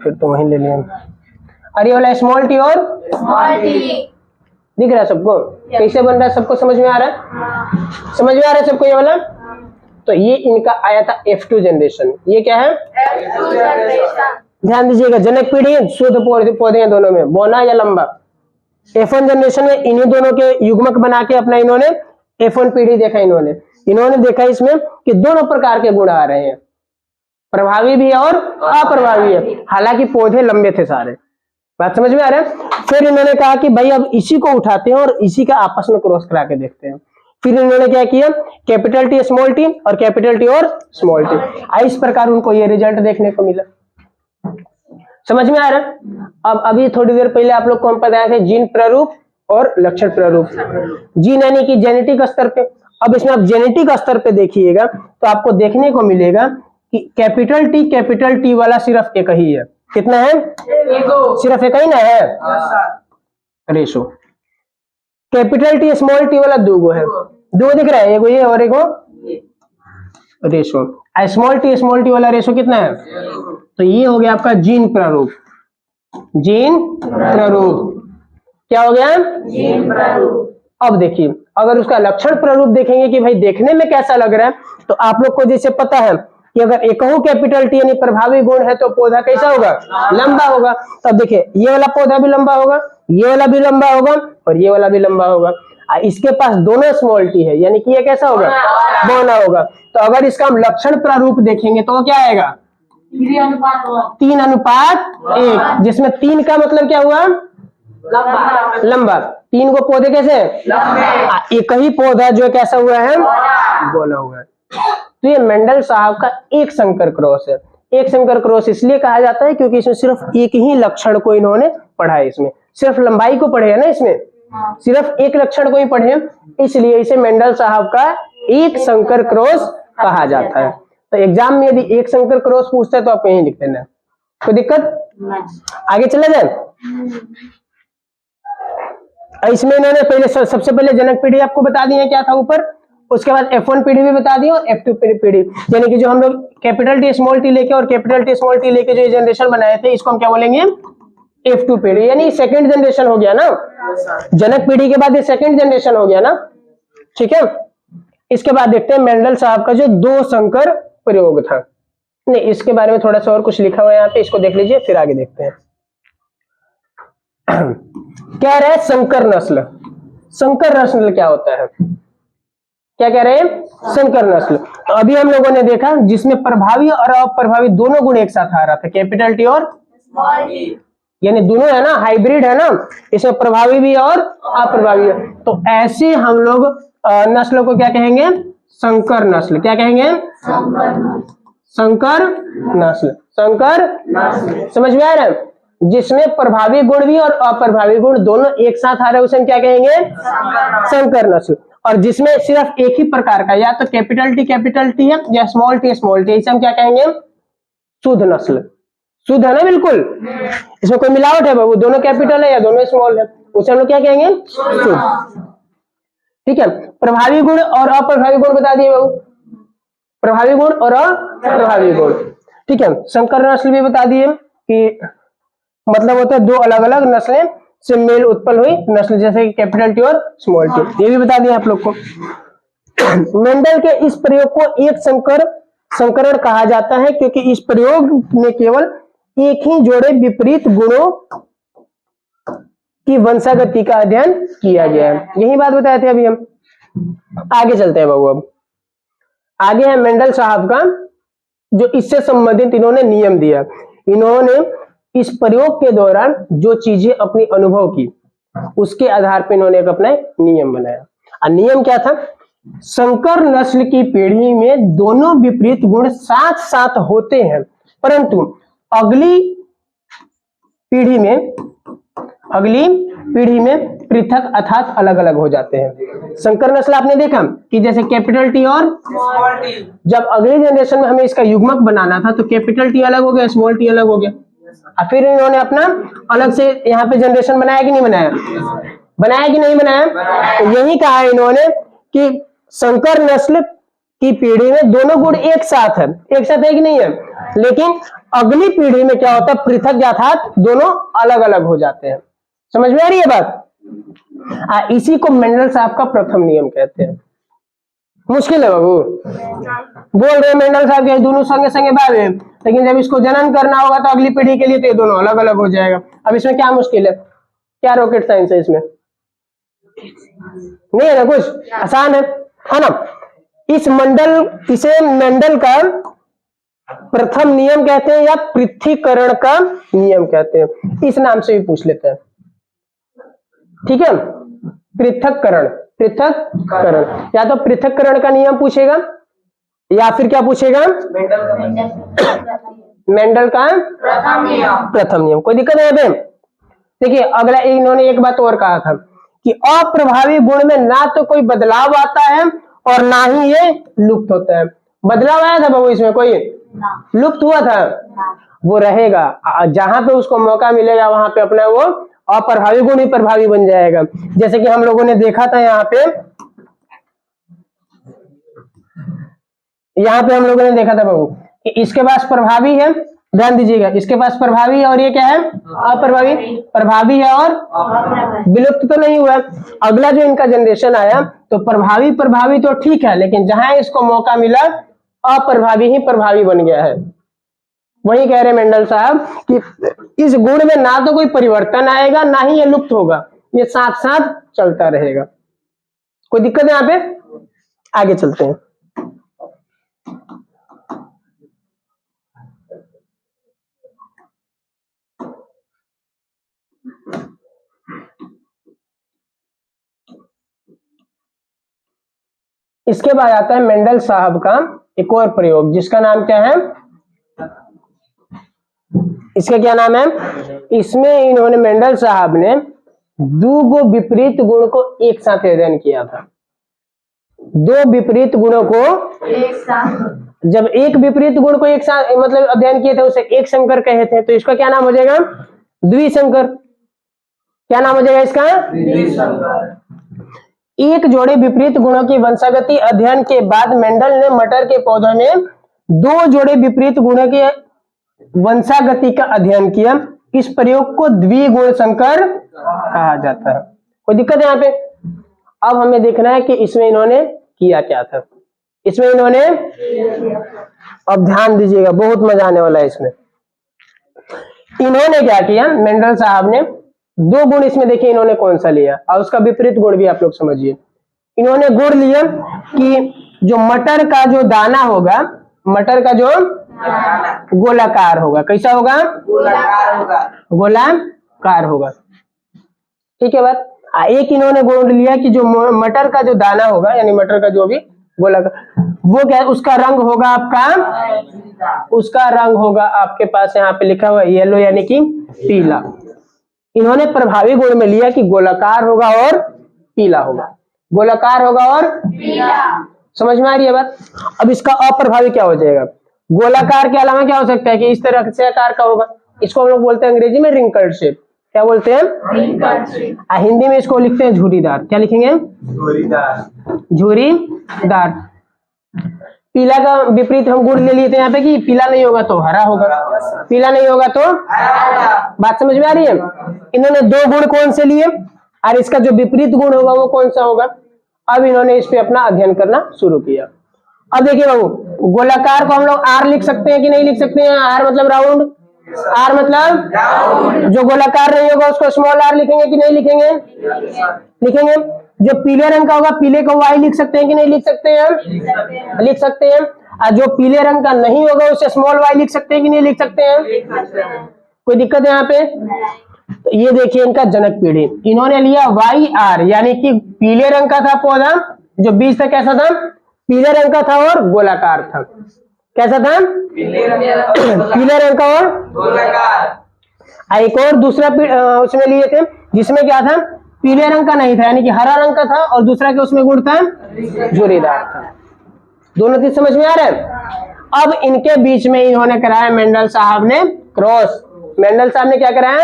Speaker 1: फिर तो वहीं ले लिया, और ये वाला स्मॉल टी और स्मॉल टी। दिख रहा है सबको कैसे बन रहा है, सबको समझ में आ रहा है, समझ में आ रहा है सबको ये वाला। तो ये इनका आया था F2 जनरेशन, ये क्या है F2 जनरेशन। ध्यान दीजिएगा, जनक पीढ़ी शुद्ध पौधे हैं दोनों में, बोना या लंबा। F1 जनरेशन में इन्हीं दोनों के युग्मक बना के अपना इन्होंने F1 पीढ़ी देखा, इन्होंने देखा इसमें कि दोनों प्रकार के गुण आ रहे हैं, प्रभावी भी है और अप्रभावी है, हालांकि पौधे लंबे थे सारे। बात समझ में आ रहा है। फिर इन्होंने कहा कि भाई अब इसी को उठाते हैं और इसी का आपस में क्रॉस करा के देखते हैं। फिर इन्होंने क्या किया, कैपिटल टी स्मॉल टी और कैपिटल टी और स्मॉल टी, इस प्रकार उनको ये रिजल्ट देखने को मिला। समझ में आ रहा है। अब अभी थोड़ी देर पहले आप लोग को हम बताए थे जीन प्रारूप और लक्षण प्रारूप, जीन यानी कि जेनेटिक स्तर पे। अब इसमें आप जेनेटिक स्तर पे देखिएगा तो आपको देखने को मिलेगा कि कैपिटल टी वाला सिर्फ एक ही है। कितना है, सिर्फ एक ही ना है ratio. Capital T small T वाला दो है, दो दिख रहा है, एगो ये और एगो रेशो। स्मॉल टी वाला रेशो कितना है, तो ये हो गया आपका जीन प्रारूप। जीन प्रारूप क्या हो गया, जीन प्रारूप। अब देखिए अगर उसका लक्षण प्रारूप देखेंगे कि भाई देखने में कैसा लग रहा है, तो आप लोग को जैसे पता है कि अगर एक कैपिटल टी यानी प्रभावी गुण है तो पौधा कैसा होगा, लंबा होगा। तब देखिए ये वाला पौधा भी लंबा होगा, ये वाला भी लंबा होगा और ये वाला भी लंबा होगा। इसके पास दोनों स्मॉल टी है, यानी कि ये कैसा होगा, बौना होगा। तो अगर इसका हम लक्षण प्रारूप देखेंगे तो क्या आएगा, 3:1, जिसमें 3 का मतलब क्या हुआ, लंबा। 3 को पौधे कैसे हैं, एक ही पौधा जो कैसा हुआ है, बौना हुआ है। तो ये मेंडल साहब का एक संकर क्रॉस है। एक संकर क्रॉस इसलिए कहा जाता है क्योंकि इसमें सिर्फ एक ही लक्षण को इन्होंने पढ़ा है, इसमें सिर्फ लंबाई को पढ़े है ना, इसमें सिर्फ एक लक्षण को ही पढ़े, इसलिए इसे मेंडल साहब का एक संकर क्रॉस कहा जाता है। तो एग्जाम में यदि एक संकर क्रॉस पूछता है तो आप यहीं लिख देना, कोई दिक्कत। आगे चले जाए। इसमें इन्होंने पहले सबसे पहले जनक पीढ़ी आपको बता दी है क्या था ऊपर, उसके बाद F1 पीढ़ी भी बता दी और F2 पीढ़ी, यानी कि जो हम लोग कैपिटल टी स्मॉल टी लेके और कैपिटल टी स्मॉल टी लेके जो जनरेशन बनाए थे, इसको हम क्या बोलेंगे, F2 पीढ़ी, यानी सेकंड जनरेशन हो गया ना। जनक पीढ़ी के बाद ये सेकंड जनरेशन हो गया ना, ठीक है। इसके बाद देखते हैं मेंडल साहब का जो 2 संकर प्रयोग था। नहीं, इसके बारे में थोड़ा सा और कुछ लिखा हुआ है यहाँ पे, इसको देख लीजिए फिर आगे देखते हैं। कह रहे हैं संकर नस्ल। संकर नस्ल क्या होता है, क्या कह रहे हैं, संकर नस्ल। तो अभी हम लोगों ने देखा जिसमें प्रभावी और अप्रभावी दोनों गुण एक साथ आ रहा था, कैपिटल टी और स्मॉल टी, यानी दोनों है ना, हाइब्रिड है ना, इसमें प्रभावी भी और अप्रभावी है। तो ऐसे हम लोग नस्लों को क्या कहेंगे, संकर नस्ल। क्या कहेंगे, संकर नस्ल। संकर नस्ल समझ में आ रहा है, जिसमें प्रभावी गुण भी और अप्रभावी गुण दोनों एक साथ आ रहे हैं उसे हम क्या कहेंगे, संकर नस्ल। और जिसमें सिर्फ एक ही प्रकार का, या तो कैपिटल टी है या स्मॉल टी, इसे हम क्या कहेंगे, शुद्ध नस्ल। शुद्ध है ना बिल्कुल, इसमें कोई मिलावट है बाबू, दोनों कैपिटल है या दोनों स्मॉल है, उसे हम लोग क्या कहेंगे? शुद्ध। ठीक है, प्रभावी गुण और अप्रभावी गुण बता दिए बाबू, प्रभावी गुण और अप्रभावी गुण। ठीक है, संकर नस्ल भी बता दिए कि मतलब होता है दो अलग अलग नस्लें से मेल उत्पन्न हुई नस्ल, जैसे कैपिटल टी और स्मॉल टी, ये भी बता दिया आप लोग को। मेंडल के इस प्रयोग को एक संकरण कहा जाता है क्योंकि इस प्रयोग में केवल एक ही जोड़े विपरीत गुणों की वंशागति का अध्ययन किया गया है। यही बात बताए थे अभी हम। आगे चलते हैं बाबू, अब आगे है मेंडल साहब का जो इससे संबंधित इन्होंने नियम दिया। इन्होंने इस प्रयोग के दौरान जो चीजें अपनी अनुभव की उसके आधार पर इन्होंने एक अपना नियम बनाया। और नियम क्या था? संकर नस्ल की पीढ़ी में दोनों विपरीत गुण साथ साथ होते हैं, परंतु अगली पीढ़ी में पृथक अर्थात अलग अलग हो जाते हैं। संकर नस्ल आपने देखा कि जैसे कैपिटल टी और स्मॉल टी, जब अगली जनरेशन में हमें इसका युग्मक बनाना था तो कैपिटल टी अलग हो गया, स्मॉल टी अलग हो गया, और फिर इन्होंने अपना अलग से यहाँ पे जनरेशन बनाया कि नहीं बनाया? बनाया कि नहीं बनाया? तो यही कहा इन्होंने कि संकर नस्ल की पीढ़ी में दोनों गुण एक साथ है कि नहीं है, लेकिन अगली पीढ़ी में क्या होता है? पृथक अर्थात दोनों अलग अलग हो जाते हैं। समझ में आ रही है बात? इसी को मेंडल साहब का प्रथम नियम कहते हैं। मुश्किल है बाबू, बोल रहे मेंडल साहब के दोनों संगे संगे भावे, लेकिन जब इसको जनन करना होगा तो अगली पीढ़ी के लिए तो ये दोनों अलग अलग हो जाएगा। अब इसमें क्या मुश्किल है? क्या रॉकेट साइंस है इसमें? नहीं है ना, कुछ आसान है ना। इसे मेंडल का प्रथम नियम कहते हैं या पृथक्करण का नियम कहते हैं, इस नाम से भी पूछ लेते हैं। ठीक है, पृथक्करण या तो पृथक्करण का नियम पूछेगा या फिर क्या पूछेगा? मेंडल का प्रथम नियम। कोई दिक्कत है? देखिए अगला इन्होंने एक बात और कहा था कि अप्रभावी गुण में ना तो कोई बदलाव आता है और ना ही ये लुप्त होता है। बदलाव आया था बाबू इसमें? कोई लुप्त हुआ था? वो रहेगा, जहां पे उसको मौका मिलेगा वहां पे अपना वो अप्रभावी गुण ही प्रभावी बन जाएगा। जैसे कि हम लोगों ने देखा था यहाँ पे हम लोगों ने देखा था बाबू कि इसके पास प्रभावी है, ध्यान दीजिएगा, इसके पास प्रभावी है और ये क्या है? अप्रभावी। प्रभावी है और विलुप्त तो नहीं हुआ। अगला जो इनका जनरेशन आया तो प्रभावी तो ठीक है, लेकिन जहां इसको मौका मिला अप्रभावी ही प्रभावी बन गया है। वही कह रहे मेंडल साहब कि इस गुण में ना तो कोई परिवर्तन आएगा ना ही ये लुप्त होगा, ये साथ साथ चलता रहेगा। कोई दिक्कत है यहाँ पे? आगे चलते हैं। इसके बाद आता है मेंडल साहब का एक और प्रयोग, जिसका नाम क्या है? इसका क्या नाम है? इसमें इन्होंने मेंडल साहब ने दो विपरीत गुण को एक साथ अध्ययन किया था। दो विपरीत गुणों को एक साथ, जब एक विपरीत गुण को एक साथ मतलब अध्ययन किए थे उसे एक संकर कहे थे, तो इसका क्या नाम हो जाएगा? द्विसंकर। क्या नाम हो जाएगा इसका? द्विसंकर। एक जोड़े विपरीत गुणों की वंशागति अध्ययन के बाद मेंडल ने मटर के पौधों में दो जोड़े विपरीत गुणों के वंशागति का अध्ययन किया। इस प्रयोग को द्विगुण संकर कहा जाता है। कोई दिक्कत है यहाँ पे? अब हमें देखना है कि इसमें इन्होंने किया क्या था। इसमें इन्होंने, अब ध्यान दीजिएगा, बहुत मजा आने वाला है इसमें। इन्होंने क्या किया? मेंडल साहब ने दो गुण इसमें देखिए इन्होंने कौन सा लिया और उसका विपरीत गुण भी आप लोग समझिए। इन्होंने गुण लिया कि जो मटर का जो दाना होगा, मटर का जो गोलाकार होगा, कैसा होगा? गोलाकार होगा। ठीक है बात। एक इन्होंने गुण लिया कि जो मटर का जो दाना होगा, यानी मटर का जो भी गोलाकार, वो क्या, उसका रंग होगा आपका, उसका रंग होगा आपके पास यहाँ पे लिखा हुआ येलो यानी कि पीला। इन्होंने प्रभावी गुण में लिया कि गोलाकार होगा और पीला होगा, गोलाकार होगा और पीला। समझ में आ रही है बात? अब इसका अप्रभावी क्या हो जाएगा? गोलाकार के अलावा क्या हो सकता है कि इस तरह से आकार का होगा, इसको हम लोग बोलते हैं अंग्रेजी में रिंकल्ड शेप, क्या बोलते हैं? हिंदी में इसको लिखते हैं झुर्रीदार। क्या लिखेंगे? झुर्रीदार। पीला का विपरीत हम गुण ले लिए थे यहाँ पे कि पीला नहीं होगा तो हरा होगा, पीला नहीं होगा तो बात समझ में आ रही है? इन्होंने दो गुण कौन से लिए और इसका जो विपरीत गुण होगा वो कौन सा होगा? अब इन्होंने इस पे अपना अध्ययन करना शुरू किया। अब देखिए बाबू, गोलाकार को हम लोग आर लिख सकते हैं कि नहीं लिख सकते हैं? आर मतलब राउंड, आर मतलब जो गोलाकार नहीं होगा उसको स्मॉल आर लिखेंगे कि नहीं लिखेंगे? लिखेंगे। जो पीले रंग का होगा पीले को वाई लिख सकते हैं कि नहीं लिख सकते हैं? लिख सकते हैं। और जो पीले रंग का नहीं होगा उसे स्मॉल वाई लिख सकते हैं कि नहीं लिख सकते हैं? कोई दिक्कत है यहाँ पे? तो ये देखिए इनका जनक पीढ़ी, इन्होंने लिया वाई आर, यानी कि पीले रंग का था पौधा, जो बीज था कैसा था? पीले रंग का था और गोलाकार था। कैसा था? पीले रंग का और गोलाकार। एक और दूसरा उसमें लिए थे जिसमें क्या था? पीले रंग का नहीं था, यानी कि हरा रंग का था, और दूसरा के उसमें गुण था झुर्रीदार था। दोनों चीज समझ में आ रहा है? अब इनके बीच में इन्होंने कराया मेंडल साहब ने क्रॉस। मेंडल साहब ने क्या कराया?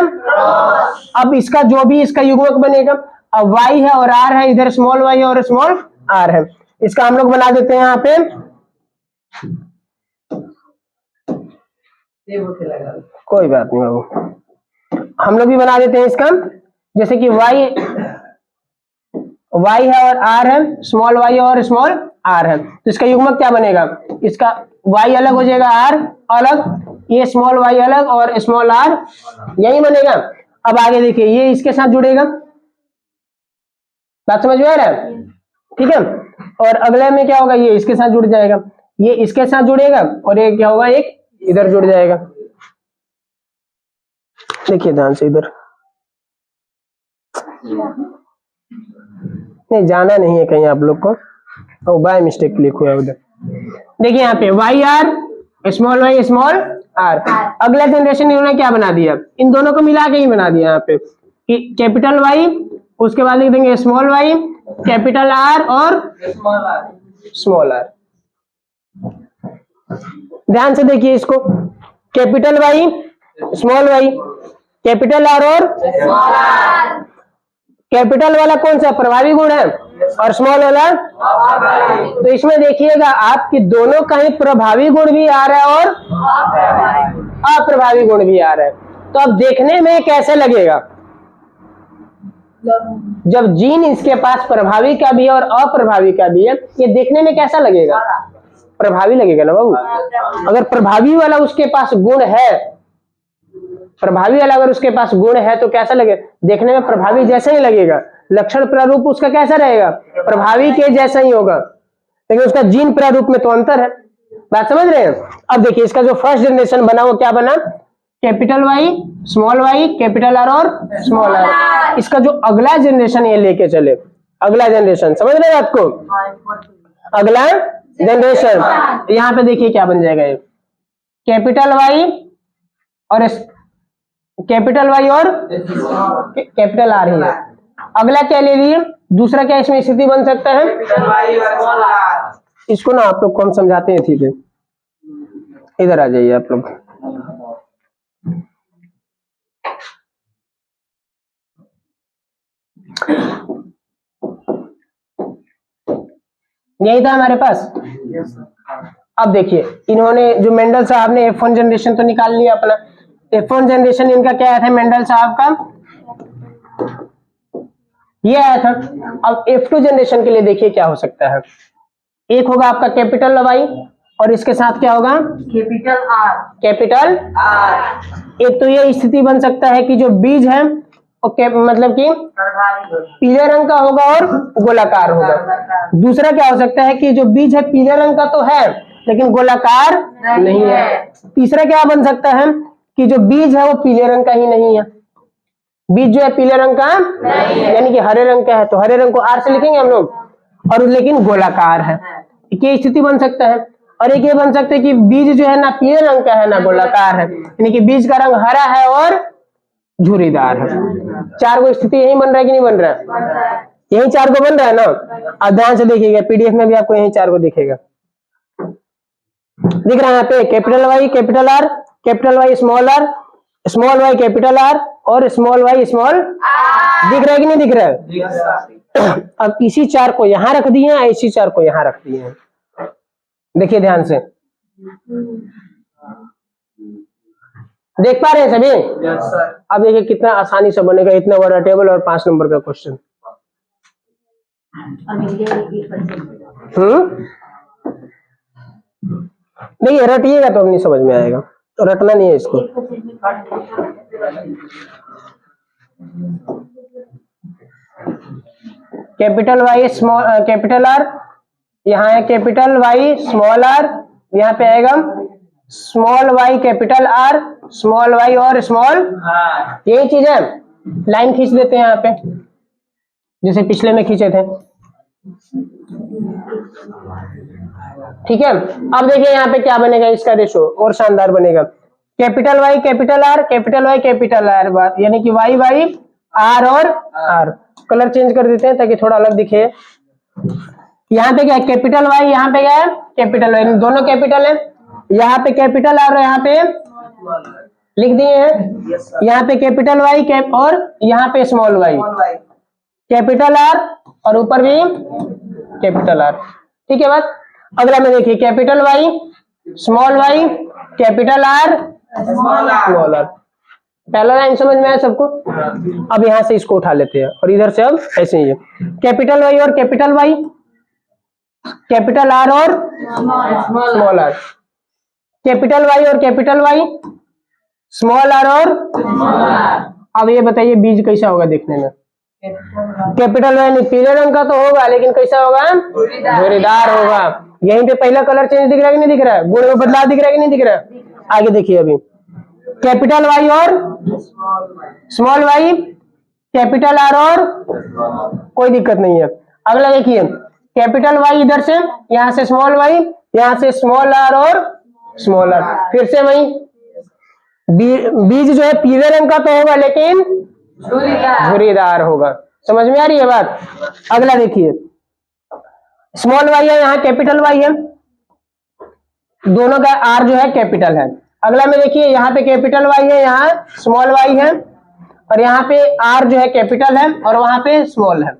Speaker 1: अब इसका जो भी इसका युग्मक बनेगा, अब वाई है और आर है, इधर स्मॉल वाई है और स्मॉल आर है, इसका हम लोग बना देते हैं यहाँ पे कोई बात नहीं बाबू, हम लोग भी बना देते हैं इसका, जैसे कि वाई है और आर है, स्मॉल वाई और स्मॉल आर है, तो इसका युग्मक क्या बनेगा? इसका वाई अलग हो जाएगा, आर अलग, ये स्मॉल वाई अलग और स्मॉल आर, यही बनेगा। अब आगे देखिए, ये इसके साथ जुड़ेगा, बात समझ में आ रहा है? ठीक है। और अगले में क्या होगा? ये इसके साथ जुड़ जाएगा, ये इसके साथ जुड़ेगा, और ये क्या होगा? एक इधर जुड़ जाएगा। देखिए ध्यान से, इधर नहीं जाना नहीं है कहीं आप लोग को, और बाय मिस्टेक क्लिक हुआ उधर। देखिए यहाँ पे Y R small Y small R. अगला जनरेशन इन्होंने क्या बना दिया? इन दोनों को मिला के ही बना दिया यहाँ पे कि कैपिटल वाई, उसके बाद लिख देंगे स्मॉल वाई, कैपिटल आर और स्मॉल आर। ध्यान से देखिए इसको, capital Y small Y, capital R और कैपिटल वाला कौन सा प्रभावी गुण है और स्मॉल वाला? तो इसमें देखिएगा आपकी दोनों का ही प्रभावी गुण भी आ रहा है और अप्रभावी गुण भी आ रहा है। तो अब देखने में कैसे लगेगा? जब जीन इसके पास प्रभावी का भी है और अप्रभावी का भी है, ये देखने में कैसा लगेगा? प्रभावी लगेगा ना बाबू। अगर प्रभावी वाला उसके पास गुण है, प्रभावी वाला अगर उसके पास गुण है तो कैसा लगेगा? देखने में प्रभावी जैसा ही लगेगा, लक्षण प्रारूप उसका कैसा रहेगा? प्रभावी के जैसा ही होगा, लेकिन उसका जीन प्रारूप में तो अंतर है। बात समझ रहे हैं? अब देखिए इसका जो फर्स्ट जनरेशन बना वो क्या बना? Capital Y small Y capital R और स्मॉल आर। इसका जो अगला जनरेशन ये लेके चले, अगला जनरेशन, समझ रहे हैं बात को? अगला जनरेशन यहाँ पे देखिए क्या बन जाएगा, ये कैपिटल वाई और कैपिटल वाई और कैपिटल आर ही है। अगला क्या ले लिए? दूसरा क्या इसमें स्थिति बन सकता है? इसको ना आप लोग कौन समझाते हैं? ठीक है, इधर आ जाइए आप लोग। यही था हमारे पास। अब देखिए इन्होंने जो मेंडल साहब ने F1 जनरेशन तो निकाल लिया अपना। F1 जनरेशन इनका क्या आया था मेंडल साहब का? ये आया था। अब F2 जनरेशन के लिए देखिए क्या हो सकता है। एक होगा आपका कैपिटल वाई और इसके साथ क्या होगा? Capital R. Capital R. एक तो ये स्थिति बन सकता है कि जो बीज है मतलब कि पीले रंग का होगा और गोलाकार होगा। दूसरा क्या हो सकता है कि जो बीज है पीले रंग का तो है लेकिन गोलाकार नहीं है। तीसरा क्या बन सकता है कि जो बीज है वो पीले रंग का ही नहीं है, बीज जो है पीले रंग का नहीं है, यानी कि हरे रंग का है, तो हरे रंग को आर से लिखेंगे हम लोग, और लेकिन गोलाकार है। ये स्थिति बन सकता है। और एक ये बन सकता है कि बीज जो है ना पीले रंग का है ना गोलाकार है, यानी कि बीज का रंग हरा है और झुर्रीदार है। चार को स्थिति यही बन रहा है कि नहीं बन रहा है? यही चार को बन रहा है ना। अब ध्यान से देखिएगा, पीडीएफ में भी आपको यही चार को दिखेगा, दिख रहा है यहाँ पे capital Y capital R capital Y small R small Y capital R और स्मॉल वाई स्मॉल दिख रहा है कि नहीं दिख रहा है? अब इसी चार को यहां रख दिए हैं, इसी चार को यहां रख दिए हैं। देखिए ध्यान से, देख पा रहे हैं सभी? अब देखिए कितना आसानी से बनेगा इतना बड़ा टेबल और 5 नंबर का क्वेश्चन। देखिए रटिएगा तो अब नहीं समझ में आएगा, तो रटना नहीं है इसको। Capital Y small capital R, यहाँ है कैपिटल वाई स्मॉल आर, यहाँ पे आएगा small Y capital R, small Y और स्मॉल, यही चीज है। लाइन खींच देते हैं यहाँ पे जैसे पिछले में खींचे थे। ठीक है, अब देखिए यहाँ पे क्या बनेगा, इसका रेशो और शानदार बनेगा। Capital Y capital R, capital Y capital R, यानी कि वाई वाई आर और आर। कलर चेंज कर देते हैं ताकि थोड़ा अलग दिखे। यहाँ पे क्या है, कैपिटल वाई, यहाँ पे क्या है कैपिटल वाई, दोनों कैपिटल है। यहाँ पे कैपिटल आर और यहाँ पे लिख दिए हैं। यहाँ पे कैपिटल वाई कैप और यहाँ पे स्मॉल वाई, कैपिटल आर और ऊपर भी कैपिटल आर। ठीक है बात। अगला में देखिए capital Y small Y capital R small R. पहला लाइन समझ में आया सबको? अब यहां से इसको उठा लेते हैं और इधर से अब ऐसे ही है, कैपिटल वाई और कैपिटल वाई, कैपिटल आर और स्मॉल आर, कैपिटल वाई और कैपिटल वाई, स्मॉल आर और। अब ये बताइए बीज कैसा होगा देखने में? कैपिटल वाई पीले रंग का तो होगा, लेकिन कैसा होगा? झुर्रीदार होगा। यहीं पे पहला कलर चेंज दिख रहा है कि नहीं दिख रहा है? गुण में बदलाव दिख रहा है कि नहीं दिख रहा है? आगे देखिए अभी कैपिटल वाई और स्मॉल वाई, कैपिटल आर और, कोई दिक्कत नहीं है। अगला देखिए कैपिटल वाई इधर से, यहां से स्मॉल वाई, यहां से स्मॉल आर और स्मॉल आर, फिर से वही बीज जो है पीले रंग का तो होगा लेकिन झुर्रीदार होगा। समझ में आ रही है बात? अगला देखिए स्मॉल वाई है, यहाँ कैपिटल वाई है, दोनों का आर जो है कैपिटल है। अगला में देखिए यहाँ पे कैपिटल वाई है, यहाँ स्मॉल वाई है, और यहाँ पे आर जो है कैपिटल है और वहां पे स्मॉल है।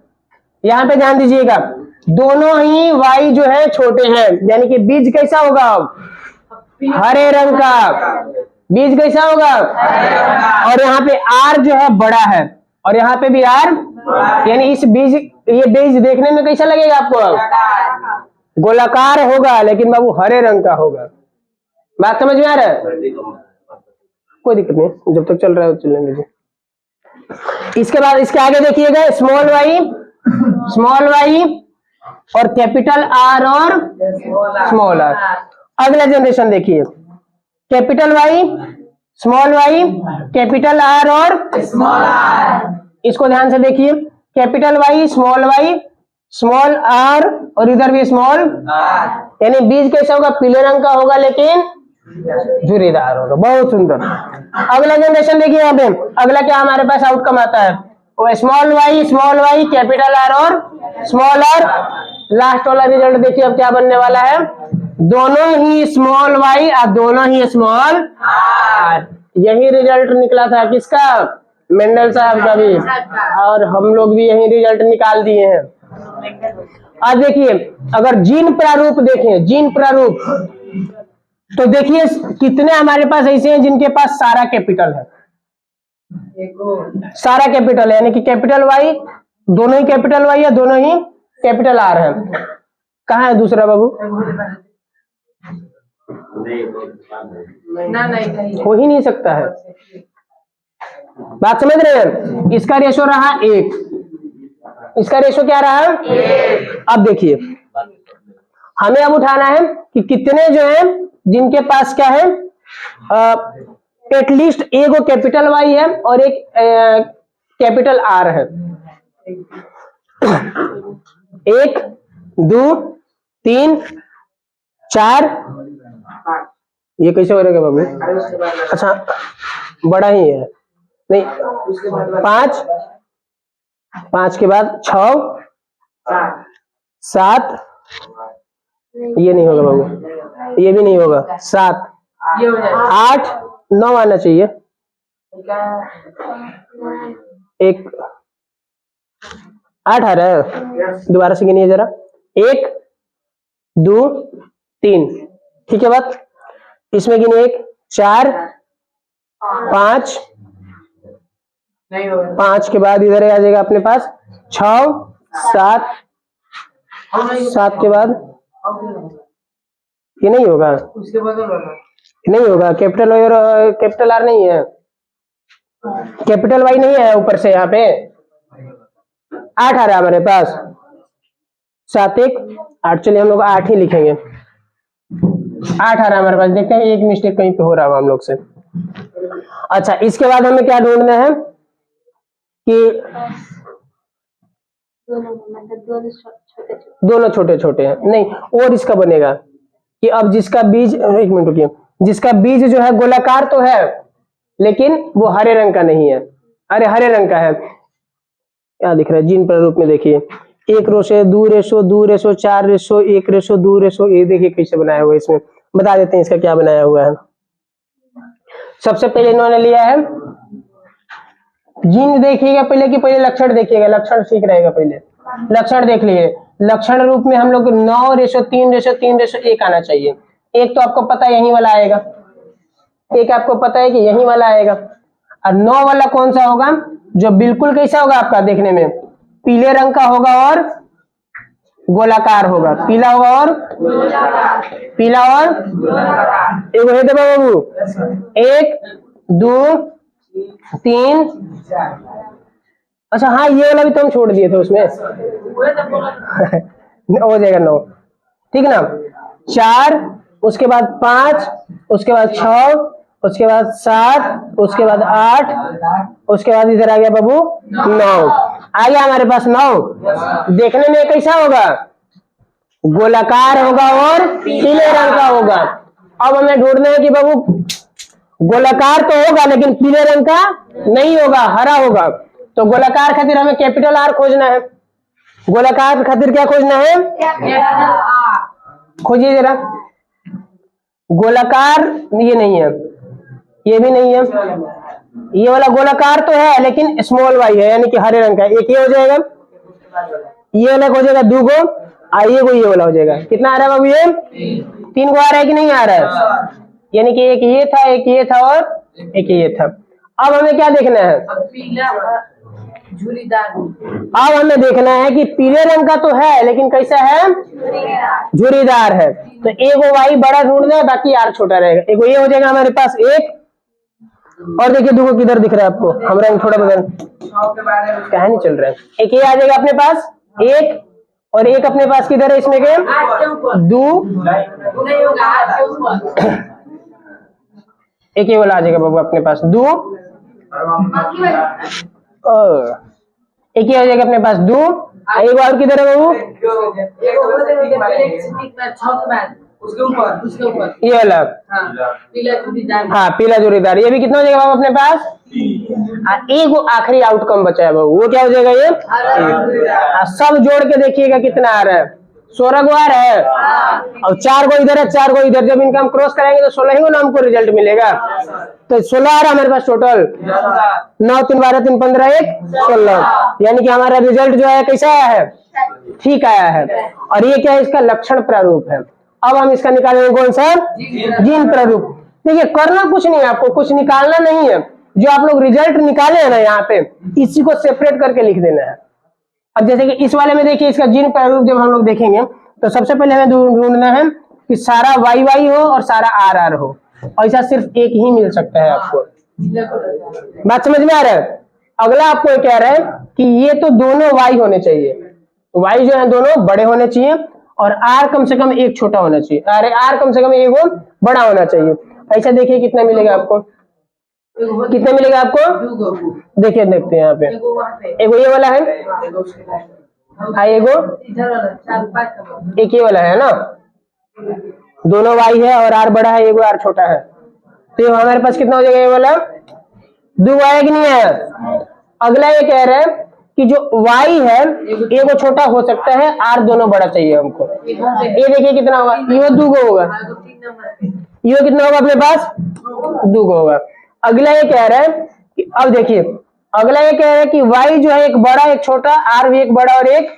Speaker 1: यहाँ पे ध्यान दीजिएगा दोनों ही वाई जो है छोटे हैं, यानी कि बीज कैसा होगा? हरे रंग का। बीज कैसा होगा? और यहाँ पे आर जो है बड़ा है और यहाँ पे भी आर, यानी इस बीज, ये बीज देखने में कैसा लगेगा आपको? गोलाकार होगा, लेकिन बाबू हरे रंग का होगा। बात समझ में आ रहा है? कोई दिक्कत नहीं, जब तक चल रहा है चलने दीजिए। इसके बाद इसके आगे देखिएगा स्मॉल वाई और कैपिटल आर और स्मॉल आर। अगला जनरेशन देखिए capital Y small Y capital R और स्मॉल आर। इसको ध्यान से देखिए कैपिटल वाई स्मॉल आर और इधर भी स्मॉल, यानी बीज कैसा होगा? पीले रंग का होगा लेकिन झुर्रीदार होगा। बहुत सुंदर। अगला जनरेशन देखिए यहाँ पे, अगला क्या हमारे पास आउटकम आता है? वो स्मॉल वाई कैपिटल आर और स्मॉल आर। लास्ट वाला रिजल्ट देखिए अब क्या बनने वाला है? दोनों ही स्मॉल वाई और दोनों ही स्मॉल आर। यही रिजल्ट निकला था किसका? मेंडल साहब का भी, और हम लोग भी यही रिजल्ट निकाल दिए हैं। आज देखिए अगर जीन प्रारूप देखें, जीन प्रारूप, तो देखिए कितने हमारे पास ऐसे हैं जिनके पास सारा कैपिटल है, सारा कैपिटल है, यानी कि कैपिटल वाई, दोनों ही कैपिटल वाई है, दोनों ही कैपिटल आर है। कहाँ है दूसरा बाबू? हो ही नहीं सकता है। बात समझ रहे हैं? इसका रेशो रहा 1, इसका रेशो क्या रहा? 1। अब देखिए हमें अब उठाना है कि कितने जो है जिनके पास क्या है, एटलीस्ट एक कैपिटल वाई है और एक कैपिटल आर है। 1 2 3 4, ये कैसे हो रहेगा बाबू? अच्छा बड़ा ही है, नहीं 5 के बाद 6 7, ये नहीं होगा बाबू, ये भी नहीं होगा, 7 8 9 आना चाहिए। एक 8 आ रहा है, दोबारा से गिनिए जरा। 1 2 3, ठीक है बात। इसमें गिनिए 1 4 5, 5 के बाद इधर आ जाएगा अपने पास 6 7, 7 के बाद ये नहीं होगा, उसके बाद नहीं होगा। कैपिटल और कैपिटल आर नहीं है, कैपिटल वाई नहीं है ऊपर से। यहाँ पे 8 आ रहा है हमारे पास, 7 1 8, चलिए हम लोग 8 ही लिखेंगे। 8 आ रहा है हमारे पास, देखते हैं एक मिस्टेक कहीं पे हो रहा होगा हम लोग से। अच्छा, इसके बाद हमें क्या ढूंढना है कि दोनों छोटे छोटे हैं, नहीं और इसका बनेगा कि अब जिसका बीज, एक मिनट रुकिए, जिसका बीज जो है गोलाकार तो है लेकिन वो हरे रंग का नहीं है। अरे हरे रंग का है, क्या दिख रहा है जिन प्रारूप में, देखिए 1 ratio 2 ratio 2 ratio 4 ratio 1 ratio 2 ratio, ये देखिए कैसे बनाया हुआ है। इसमें बता देते हैं इसका क्या बनाया हुआ है। सबसे पहले इन्होंने लिया है जिन, देखिएगा पहले कि पहले लक्षण देखिएगा, लक्षण ठीक रहेगा। पहले लक्षण देख लिए, लक्षण रूप में हम लोग 9 रेशो 3 रेशो 3 रेशो 1 आना चाहिए। एक तो आपको पता है यही वाला आएगा, एक आपको पता है कि यही वाला आएगा। और 9 वाला कौन सा होगा, जो बिल्कुल कैसा होगा आपका देखने में, पीले रंग का होगा और गोलाकार होगा, पीला होगा और पीला और एक है दे बाबू, 1 2 3। अच्छा हाँ, ये वाला भी तो हम छोड़ दिए थे उसमें हो जाएगा 9, ठीक ना। 4, उसके बाद 5, उसके बाद 6, उसके बाद 7, उसके बाद 8, उसके बाद इधर आ गया बाबू 9, आ गया हमारे पास 9। देखने में कैसा होगा, गोलाकार होगा और पीले रंग का होगा। अब हमें ढूंढना है कि बाबू गोलाकार तो होगा लेकिन पीले रंग का नहीं होगा, हरा होगा। तो गोलाकार खातिर हमें कैपिटल आर खोजना है। गोलाकार खातिर क्या खोजना है, खोजिए जरा। गोलाकार ये नहीं है, ये भी नहीं है, ये वाला गोलाकार तो है लेकिन स्मॉल वाई है, यानी कि हरे रंग का। एक ये हो जाएगा, ये वाला हो जाएगा 2 गो, आइए को ये वाला हो जाएगा। कितना आ रहा है बाबू, ये 3 गो आ रहा है कि नहीं आ रहा है, यानी कि एक ये था, एक ये था और एक ये था। अब हमें क्या देखना है, अब हमें देखना है कि पीले रंग का तो है लेकिन कैसा है, झुरीदार है। तो एगो वाई बड़ा ढूंढना है, बाकी आर छोटा रहेगा। एगो ये हो जाएगा हमारे पास 1, और देखिए 2 को किधर दिख रहा है आपको, हम रंग थोड़ा बदल क्या नहीं चल रहा है। एक ये आ जाएगा अपने पास 1, और एक अपने पास किधर है इसमें के 2, एक ये वाला आ जाएगा बाबू अपने पास 2, एक ही हो जाएगा अपने पास 2। एक और किधर है बाबू, ये वाला, हाँ पीला जोड़ीदार। ये भी कितना हो जाएगा बाबू अपने पास, एक आखिरी आउटकम बचा है बाबू, वो क्या हो जाएगा, ये सब जोड़ के देखिएगा कितना आ रहा है, 16 गो आ रहा है। और 4 गो इधर है, 4 गो इधर, जब इनका हम क्रॉस कराएंगे तो 16 ही गो ना हमको रिजल्ट मिलेगा। तो 16 आ रहा है हमारे पास टोटल, 9 3 12 3 15 1 16, यानी कि हमारा रिजल्ट जो है कैसा आया है, ठीक आया है। और ये क्या है, इसका लक्षण प्रारूप है। अब हम इसका निकालेंगे कौन सा, जीन प्रारूप। देखिए करना कुछ नहीं है, आपको कुछ निकालना नहीं है, जो आप लोग रिजल्ट निकाले हैं ना यहाँ पे, इसी को सेपरेट करके लिख देना है। अब जैसे कि इस वाले में देखिए, इसका जीन प्रारूप जब हम लोग देखेंगे तो सबसे पहले हमें ढूंढना है कि सारा वाई वाई हो और सारा आर आर हो। ऐसा सिर्फ एक ही मिल सकता है आपको, बात समझ में आ रहा है। अगला आपको कह रहा है कि ये तो दोनों वाई होने चाहिए, वाई जो है दोनों बड़े होने चाहिए और आर कम से कम एक छोटा होना चाहिए, अरे आर कम से कम एक बड़ा होना चाहिए। ऐसा देखिए कितना मिलेगा आपको, कितना मिलेगा आपको, देखिए देखते हैं यहाँ पे, एगो ये वाला है, एगो एक ये वाला है ना, दोनों वाई है और आर बड़ा है, एगो आर छोटा है। तो हमारे पास कितना हो जाएगा, ये वाला 2 आया कि नहीं आया। अगला ये कह रहा है कि जो y है एगो छोटा हो सकता है, आर दोनों बड़ा चाहिए हमको। ये देखिए कितना होगा, ये 2 गो होगा, ये कितना होगा अपने पास 2 गो होगा। अगला ये कह रहा है अब देखिए अगला ये कह रहा है कि y जो है एक बड़ा एक छोटा, r भी एक बड़ा और एक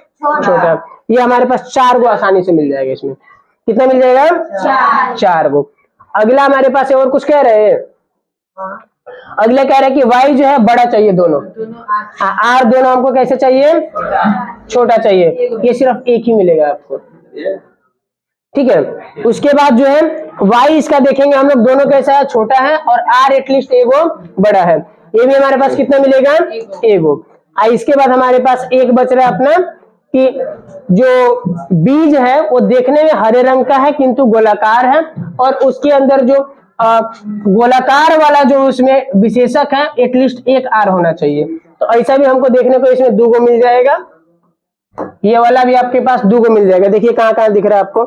Speaker 1: छोटा। ये हमारे पास 4 को आसानी से मिल जाएगा। इसमें कितना मिल जाएगा? 4 को। अगला हमारे पास और कुछ कह रहे हैं? अगला कह रहा है कि y जो है बड़ा चाहिए दोनों, r दोनों हमको कैसे चाहिए? छोटा चाहिए। ये सिर्फ एक ही मिलेगा आपको, ठीक है। उसके बाद जो है y इसका देखेंगे हम लोग, दोनों कैसा है? छोटा है, और r एटलीस्ट एगो बड़ा है। ये भी हमारे पास कितना मिलेगा? एगो। इसके बाद हमारे पास एक बच रहा है अपना कि जो बीज है वो देखने में हरे रंग का है किंतु गोलाकार है, और उसके अंदर जो गोलाकार वाला जो उसमें विशेषक है एटलीस्ट एक r होना चाहिए। तो ऐसा भी हमको देखने को इसमें 2 को मिल जाएगा। ये वाला भी आपके पास 2 को मिल जाएगा। देखिए कहाँ कहाँ दिख रहा है आपको?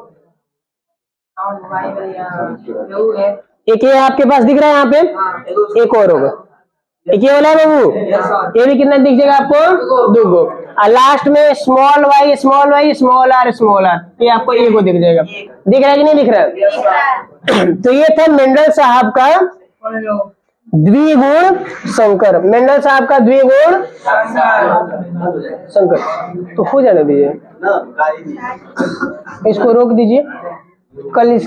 Speaker 1: एक ये आपके पास दिख रहा है यहाँ पे, एक और होगा, एक ये वाला है बाबू, ये भी कितना दिख जाएगा आपको? 2 को। और लास्ट में small y small r small r, ये आपको एक को दिख जाएगा। दिख रहा है कि नहीं दिख रहा है? तो ये था मेंडल साहब का द्विगुण संकर। मेंडल साहब का द्विगुण संकर। तो हो जाने दीजिए, इसको रोक दीजिए, कल